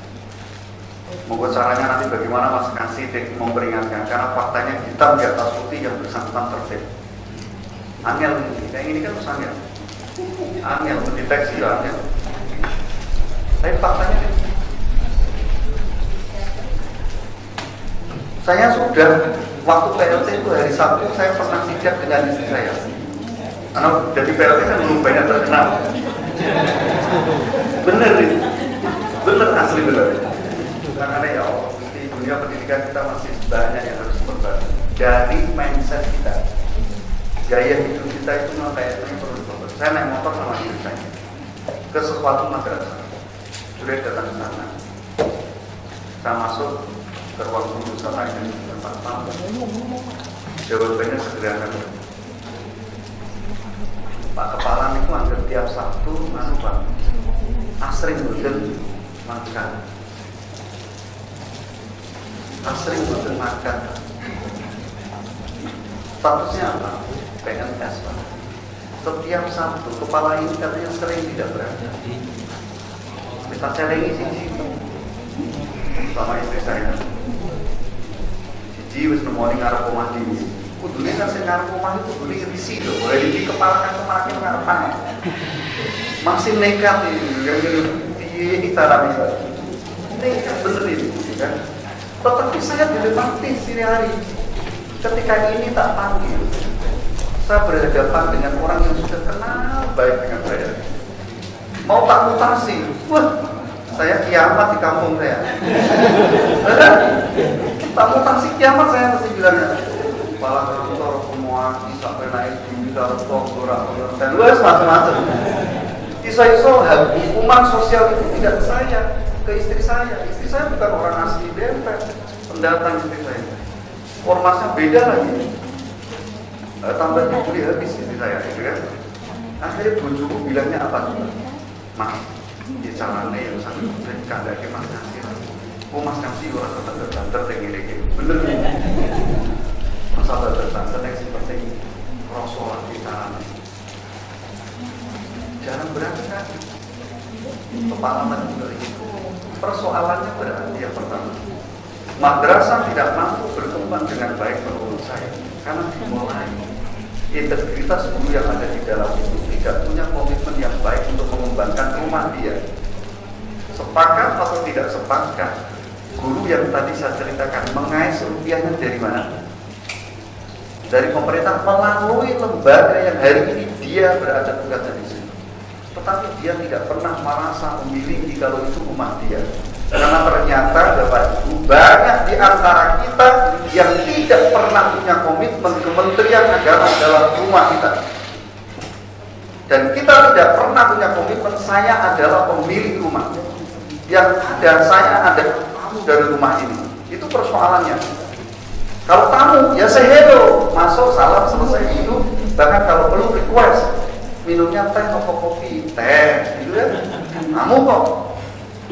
Monggo caranya nanti bagaimana Mas kasih memperingatkan, karena faktanya hitam di atas putih yang bersangkutan tertib. Angel ini, kayak ini kan usahanya. Angel mendeteksi lah angel. Tapi faktanya saya sudah waktu PLT itu hari Sabtu saya pernah sidak dengan istri saya. Karena jadi PLT kan belum banyak terkenal. Bener itu, asli bener. Karena ya Allah, di dunia pendidikan kita masih banyak yang harus diperbaiki. Dari mindset kita, gaya hidup kita itu memang kayaknya perlu diperbaiki. Saya naik motor sama istri saya ke sesuatu madrasah, sudah datang ke sana. Saya masuk ke ruang guru sama ini tempat tamu. Jawabannya sederhana. Pak Kepala itu hampir tiap Sabtu, Pak asring boten makan. Statusnya apa? PNS Pak. Setiap Sabtu kepala ini katanya sering tidak berada. Kita celengi sih sama istri saya. Siji wis nemoni ngarep omah dhewe. Kudune kan sing ngarep omah itu kudune ngisi lho. Mulai iki kepala kan semakin ngarepan. Masih nekat ini, piye carane? Nekat bener ini, kan? Tetapi saya dilewati sini hari. Ketika ini tak panggil, saya berhadapan dengan orang yang sudah kenal baik dengan saya. mau tak mutasi. Wah, saya kiamat di kampung saya. Tak mutasi kiamat saya mesti bilangnya. Kepala kantor semua sampai naik di dan luas macam-macam. Iso-iso hukuman sosial itu tidak ke saya, ke istri saya. Istri saya bukan orang asli Dempet, pendatang istri saya. Ormasnya beda lagi. Tambahnya beli habis istri saya, gitu kan? Akhirnya bojoku bilangnya apa juga? Mas, di carane yang sangat baik, kandake Mas kasih. Oh Mas kasih orang banter-banter tinggi-tinggi. Bener nih. Masa banter-banter yang seperti Rasulullah di carane. Jangan berangkat. Kepala juga itu. Persoalannya berarti yang pertama, madrasah tidak mampu berkembang dengan baik menurut saya karena dimulai integritas guru yang ada di dalam itu tidak punya komitmen yang baik untuk mengembangkan rumah dia. Sepakat atau tidak sepakat, guru yang tadi saya ceritakan mengais rupiahnya dari mana? Dari pemerintah melalui lembaga yang hari ini dia berada tugasnya di sini. Tetapi dia tidak pernah merasa memiliki kalau itu rumah dia. Karena ternyata Bapak Ibu banyak di antara kita yang tidak pernah punya komitmen Kementerian Agama dalam rumah kita. Dan kita tidak pernah punya komitmen saya adalah pemilik rumah. Yang ada saya ada tamu dari rumah ini. Itu persoalannya. Kalau tamu ya say hello, masuk salam selesai minum. Bahkan kalau perlu request minumnya teh atau kopi, teh, gitu ya. Tamu kok.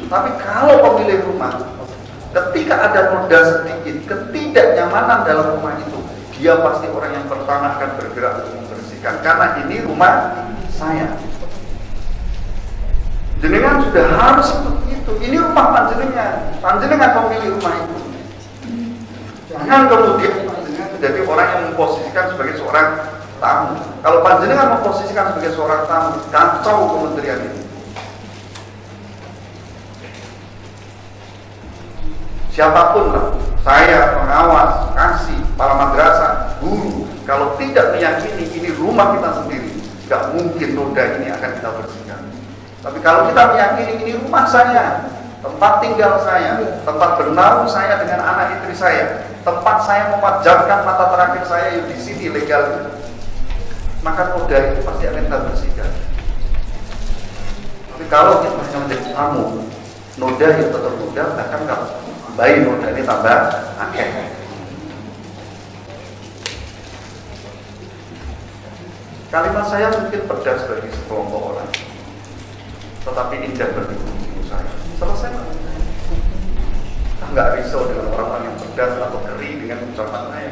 Tapi kalau pemilik rumah, ketika ada noda sedikit ketidaknyamanan dalam rumah itu, dia pasti orang yang pertama akan bergerak untuk membersihkan. Karena ini rumah saya. Jenengan sudah harus seperti itu. Ini rumah panjenengan pemilik rumah itu. Jangan kemudian panjenengan menjadi orang yang memposisikan sebagai seorang tamu. Kalau panjenengan memposisikan sebagai seorang tamu, kacau kementerian ini. Siapapun lah, saya, pengawas, kasih, para madrasah, guru, kalau tidak meyakini ini rumah kita sendiri, gak mungkin noda ini akan kita bersihkan. Tapi kalau kita meyakini ini rumah saya, tempat tinggal saya, tempat bernaung saya dengan anak istri saya, tempat saya memajamkan mata terakhir saya di sini legal, maka noda itu pasti akan kita bersihkan. Tapi kalau kita hanya menjadi tamu, noda itu tetap noda, bahkan kalau bayi noda ini tambah akeh. Kalimat saya mungkin pedas bagi sekelompok orang, tetapi indah bagi guru saya. Selesai nggak risau dengan orang-orang yang pedas atau keri dengan ucapan saya.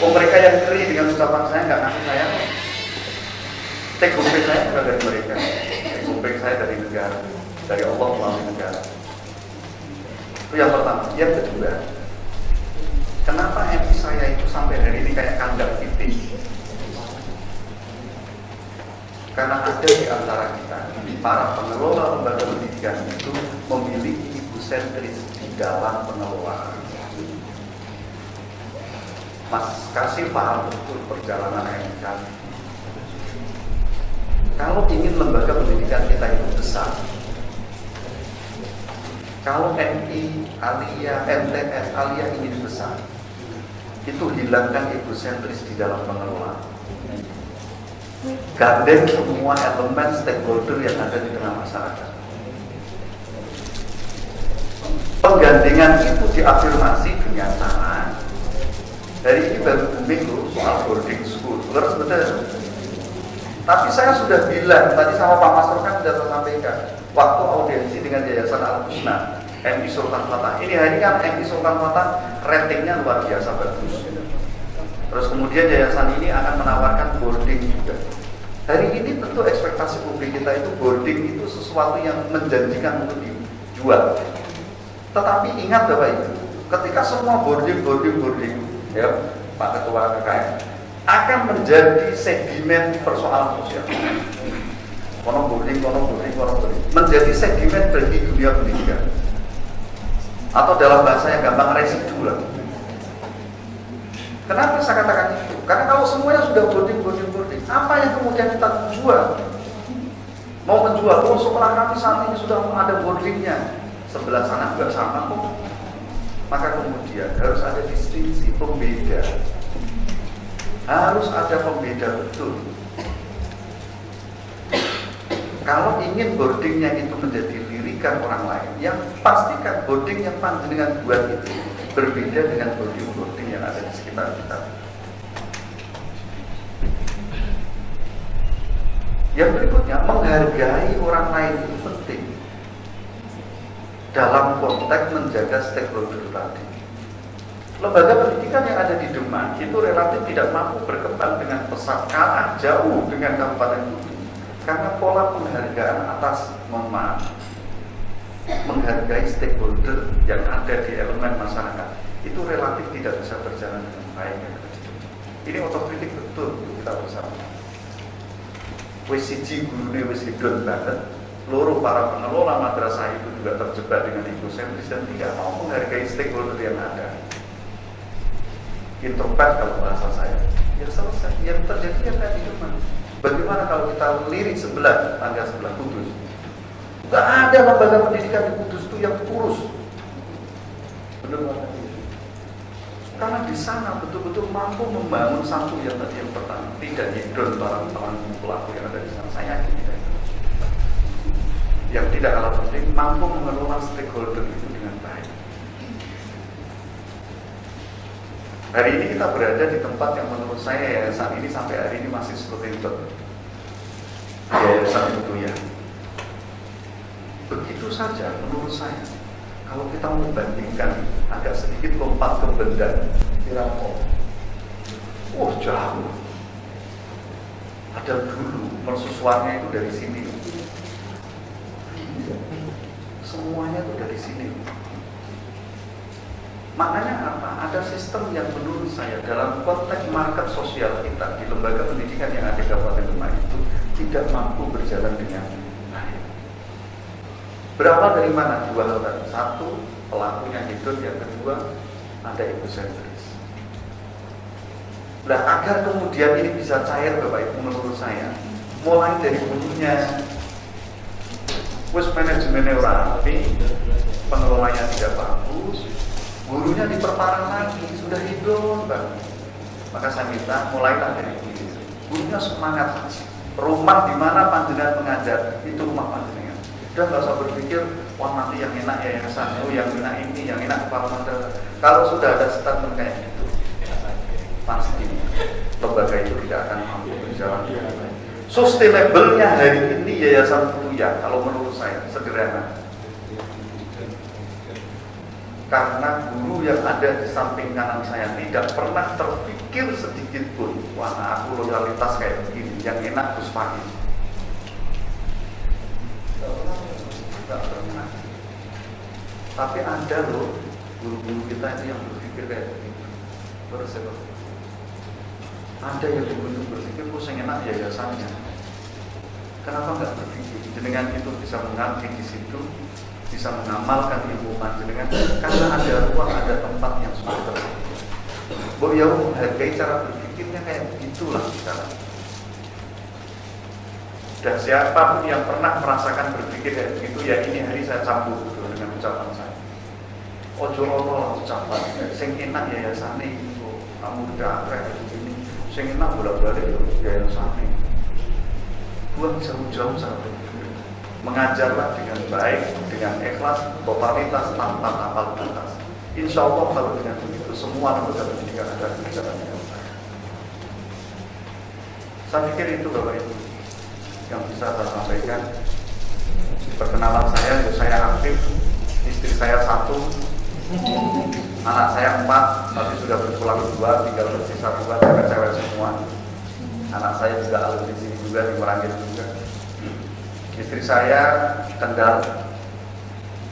Oh mereka yang keri dengan ucapan saya nggak ngasih saya. Take home saya bukan dari mereka. Take home saya dari negara, dari Allah melalui negara. Itu yang pertama. Yang kedua, kenapa MI saya itu sampai hari ini kayak kandang titik? Karena ada di antara kita, para pengelola lembaga pendidikan itu memiliki ibu sentris di dalam pengelolaan. Mas kasih paham betul perjalanan MI kami. Kalau ingin lembaga pendidikan kita itu besar, kalau MI, Aliyah, MTS, Aliyah ingin besar, itu hilangkan egosentris di dalam pengelolaan. Gandeng semua elemen stakeholder yang ada di tengah masyarakat. Penggandengan itu diafirmasi dengan cara dari ini baru booming loh soal boarding school. Terus betul. Tapi saya sudah bilang tadi sama Pak Masro kan sudah tersampaikan waktu audiensi dengan Yayasan Al-Husna MI Sultan Fatah. Ini hari kan MI Sultan Fatah ratingnya luar biasa bagus. Terus kemudian yayasan ini akan menawarkan boarding juga. Hari ini tentu ekspektasi publik kita itu boarding itu sesuatu yang menjanjikan untuk dijual. Tetapi ingat Bapak Ibu, ketika semua boarding ya Pak Ketua KKN akan menjadi sedimen persoalan sosial. Kono boarding, menjadi sedimen bagi dunia pendidikan. Atau dalam bahasa yang gampang residu lah. Kenapa saya katakan itu? Karena kalau semuanya sudah boarding, apa yang kemudian kita jual? Mau menjual, oh sekolah kami saat ini sudah ada boardingnya, sebelah sana juga sama kok. Maka kemudian harus ada distinksi, pembeda. Harus ada pembeda betul. Kalau ingin boardingnya itu menjadi lirikan orang lain, yang pastikan boarding yang panjenengan buat itu berbeda dengan boarding yang ada di sekitar kita. Yang berikutnya, menghargai orang lain itu penting dalam konteks menjaga stakeholder tadi. Lembaga pendidikan yang ada di Demak itu relatif tidak mampu berkembang dengan pesat, kalah jauh dengan Kabupaten Kudu karena pola penghargaan atas menghargai stakeholder yang ada di elemen masyarakat itu relatif tidak bisa berjalan dengan baik. Ini otokritik betul kita bersama. Wis siji gurune wis hidon banget, loro para pengelola madrasah itu juga terjebak dengan egosentris dan tidak mau menghargai stakeholder yang ada. Introvert kalau bahasa saya, ya selesai. Yang terjadi yang tadi cuma bagaimana kalau kita lirik sebelah tangga sebelah Kudus? Gak ada lembaga pendidikan di Kudus itu yang kurus, benar banget. Karena di sana betul-betul mampu membangun satu yang tadi yang pertama, tidak hidron para pelaku yang ada di sana. Saya yakin tidak itu. Yang tidak kalah penting, mampu mengelola stakeholder itu dengan baik. Hari ini kita berada di tempat yang menurut saya yayasan ini sampai hari ini masih seperti itu. Yayasan itu ya. Begitu saja menurut saya. Kalau kita membandingkan agak sedikit lompat ke benda Tirako, jauh. Ada dulu mercusuarnya itu dari sini. Semuanya itu dari sini. Maknanya apa? Ada sistem yang menurut saya dalam konteks market sosial kita di lembaga pendidikan yang ada di Kabupaten Demak itu tidak mampu berjalan dengan baik. Berawal dari mana? Dua hal tadi. Satu, pelakunya hidup. Yang kedua, ada egosentris. Nah, agar kemudian ini bisa cair Bapak Ibu menurut saya, mulai dari hulunya, wis manajemennya ora rapi, pengelolanya tidak bagus, gurunya diperparah lagi, sudah hidup Bang. Maka saya minta mulailah dari hulu. Gurunya semangat. Rumah di mana panjenengan mengajar, itu rumah panjenengan. Udah nggak usah berpikir, wah nanti yang enak ya yang sana, yang enak ini, yang enak kepala madrasah. Kalau sudah ada statement kayak gitu, pasti lembaga itu tidak akan mampu berjalan dengan baik. Sustainable-nya hari ini Yayasan Futuya, kalau menurut saya sederhana. Karena guru yang ada di samping kanan saya tidak pernah terpikir sedikit pun, wah aku loyalitas kayak begini, yang enak Gus Fakih. Tidak pernah. Tapi ada loh guru-guru kita itu yang berpikir kayak begitu. Terus ya, ada yang berpikir kok yang enak yayasannya. Kenapa nggak berpikir? Jenengan itu bisa mengabdi di situ, bisa mengamalkan ilmu panjenengan karena ada ruang, ada tempat yang sudah tersedia. Bahwa ya menghargai cara berpikirnya kayak begitulah sekarang. Dan siapapun yang pernah merasakan berpikir kayak begitu, ya ini hari saya campur dengan ucapan saya. Ojo ono ucapan, sing enak yayasane itu, kamu udah kayak begini, sing enak bolak-balik yayasane. Buang jauh-jauh cara berpikir. Mengajarlah dengan baik, dengan ikhlas, totalitas tanpa tapal batas. Insya Allah kalau dengan begitu semua lembaga pendidikan akan berjalan dengan baik. Saya pikir itu Bapak Ibu yang bisa saya sampaikan. Perkenalan saya aktif, istri saya 1, anak saya 4, tapi sudah berpulang 2, tinggal bersisa 2, cewek-cewek semua. Anak saya juga alumni sini juga, di Merangin juga. Istri saya Kendal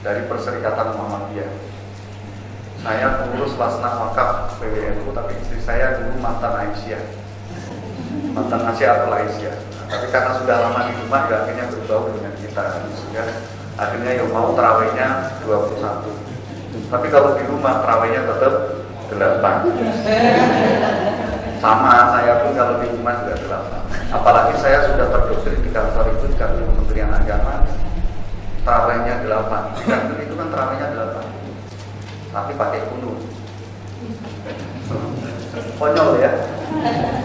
dari Perserikatan Muhammadiyah. Saya pengurus Lasna Wakaf PWNU, tapi istri saya dulu mantan Aisyah, mantan Aisyah. Tapi karena sudah lama di rumah, ya akhirnya berbau dengan kita. Akhirnya yang mau terawihnya 21. Tapi kalau di rumah terawihnya tetap 8. Sama, saya pun kalau di rumah juga 8. Apalagi saya sudah terdoktrin di kantor itu, di kantor Kementerian Agama, terawihnya 8. Di kantor itu kan terawihnya 8, tapi pakai kunut. Konyol ya.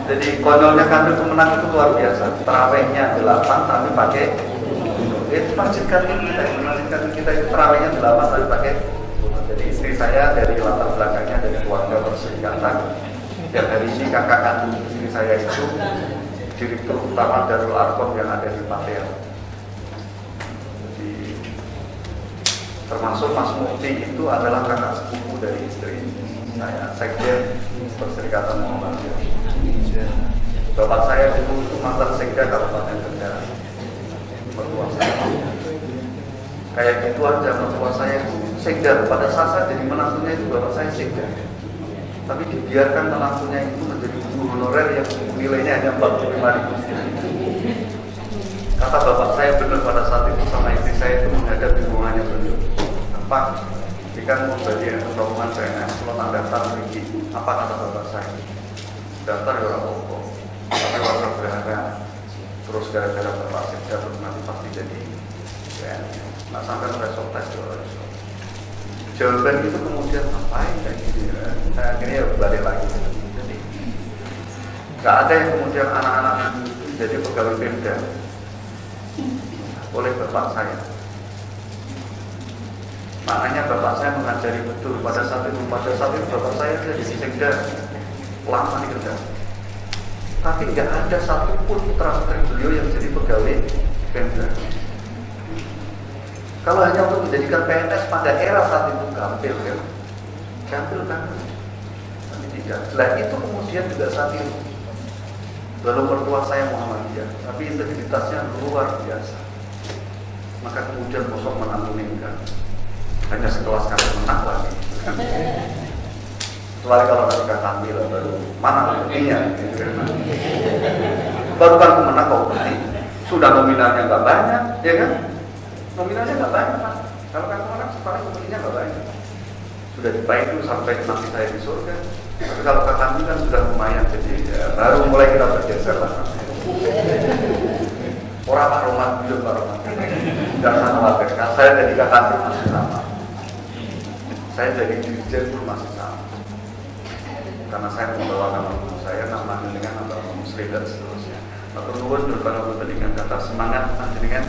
Jadi konyolnya kantor Kemenang itu luar biasa. Terawihnya 8 tapi pakai kunut. Itu masjid kantor kita itu terawihnya 8 tapi pakai kunut. Jadi istri saya dari latar belakangnya dari keluarga perserikatan. Dan hari ini kakak kandung istri saya itu direktur utama Darul Arkom yang ada di Patel. Jadi termasuk Mas Mufti itu adalah kakak sepupu dari istri saya, Sekjen Perserikatan Muhammadiyah. Bapak saya dulu itu mantan Sekda Kabupaten Kendal. Mertua saya kayak gitu aja, mertua saya itu Sekda. Pada saat jadi menantunya itu bapak saya Sekda. Tapi dibiarkan menantunya itu menjadi guru honorer yang nilainya hanya 45.000. Kata bapak saya benar pada saat itu sama istri saya itu menghadapi hubungannya beliau. Pak, jika mau bagian keromongan saya, kalau tak daftar lagi, apa kata bapak saya? Daftar ya orang pokok, tapi warga berharap terus gara-gara bapak saya terus nanti pasti jadi ya, nggak sampai besok tes ya. Jawaban itu kemudian ngapain kayak gitu ya. Nah, akhirnya balik lagi. Jadi nggak ada yang kemudian anak-anak itu jadi pegawai Pemda oleh bapak saya. Makanya bapak saya mengajari betul pada saat itu bapak saya jadi Sekda lama di Kendal. Tapi nggak ada satupun putra-putri beliau yang jadi pegawai Pemda. Kalau hanya untuk menjadikan PNS pada era saat itu gampil kan? Gampil kan? Tapi tidak. Nah itu kemudian juga saat itu. Lalu mertua saya Muhammadiyah, tapi integritasnya luar biasa. Maka kemudian bosok menantuninkan hanya sekelas kali menang lagi. Kecuali kalau ketika tampil baru mana buktinya? Baru kan menang kok bukti. Sudah nominalnya nggak banyak, ya kan? Nominalnya nggak banyak, Pak. Kalau kan orang sepaling nominalnya nggak banyak. Sudah dibayar itu sampai nanti saya di surga. Tapi kalau kami kan sudah lumayan, jadi ya, baru mulai kita bergeser lah. Orang Pak Roman, belum Pak Roman. Tidak usah khawatir, saya jadi kakak masih sama. Saya jadi dirjen pun masih sama. Karena saya membawa nama saya, nama dengan nama Muslim dan seterusnya. Maka nuwun berkata dengan kata semangat dengan.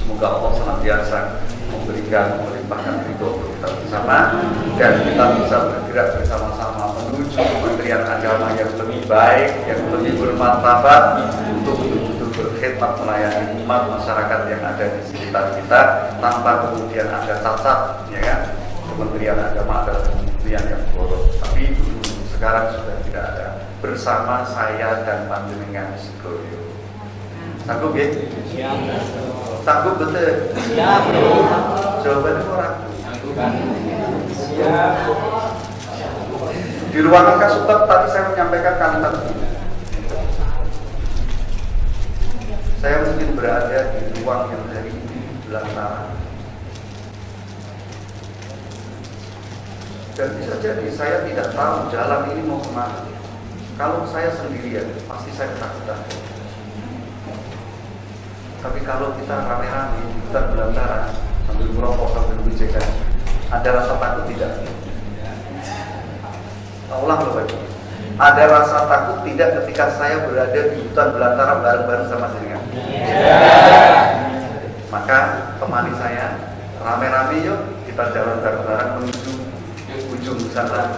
Semoga Allah senantiasa memberikan, melimpahkan ridho untuk kita bersama dan kita bisa bergerak bersama-sama menuju Kementerian Agama yang lebih baik, yang lebih bermartabat untuk betul-betul berkhidmat melayani umat masyarakat yang ada di sekitar kita tanpa kemudian ada cacat, ya kan? Kementerian Agama adalah kementerian yang buruk, tapi sekarang sudah tidak ada. Bersama saya dan panjenengan sedoyo. Sanggup ya? Sanggup betul? Siap. Jawabannya orang. Siap. Di ruangan Kasubag tadi saya menyampaikan kalimat ini. Saya mungkin berada di ruang yang hari ini belantara. Dan bisa jadi saya tidak tahu jalan ini mau kemana. Kalau saya sendirian, pasti saya ketakutan. Tapi kalau kita rame-rame di hutan belantara sambil merokok sambil bicara, ada rasa takut tidak? Ulang loh Pak. Ada rasa takut tidak ketika saya berada di hutan belantara bareng-bareng sama jenengan? Maka temani saya, rame-rame yuk kita jalan bareng-bareng menuju ujung sana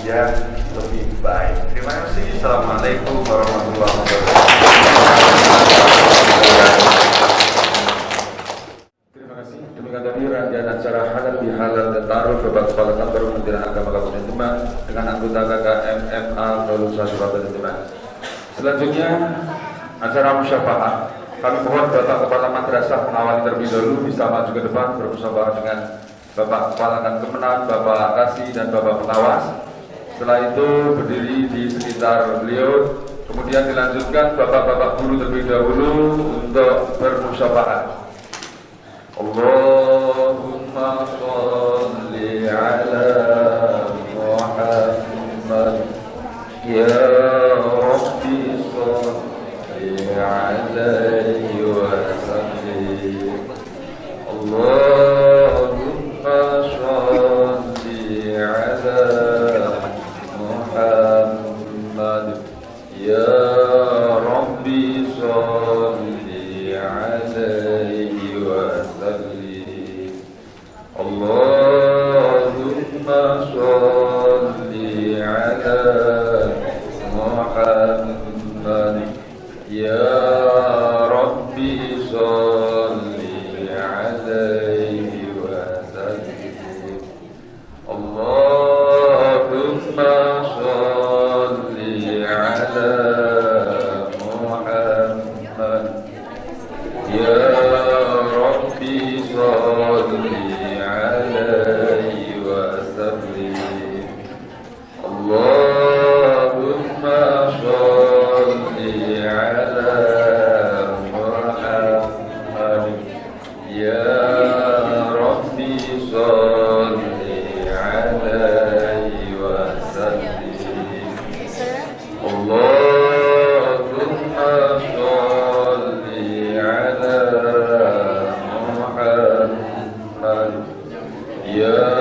yang lebih baik. Terima kasih. Assalamualaikum warahmatullahi wabarakatuh. Terima kasih. Demikian tadi rangkaian acara halal bihalal dan taruh Bapak Kepala Kantor Kementerian Agama Kabupaten Demak dengan anggota KKMFA Lulusan Kabupaten Demak. Selanjutnya acara musyafaah. Kami mohon Bapak Kepala Madrasah mengawali terlebih dahulu bisa maju ke depan bermusyafaah dengan Bapak Kepala Kemenang, Bapak Kasih dan Bapak Pengawas. Setelah itu berdiri di sekitar beliau. Kemudian dilanjutkan bapak-bapak guru terlebih dahulu untuk bermusyafaat. Allahumma sholli ala Muhammad ya Allahumma sholli ala Muhammad. Ya Rabbi sholli alaihi wa sallim. Allahumma sholli ala Muhammad. Ya Rabbi sholli alaihi wa sallim. Allahumma sholli ala Muhammad. Ya Rabbi sholli alaihi wa sallim. Allahumma sholli ala Muhammad. Ya Rabbi sholli alaihi wa sallim. Allahumma sholli ala Muhammad. Ya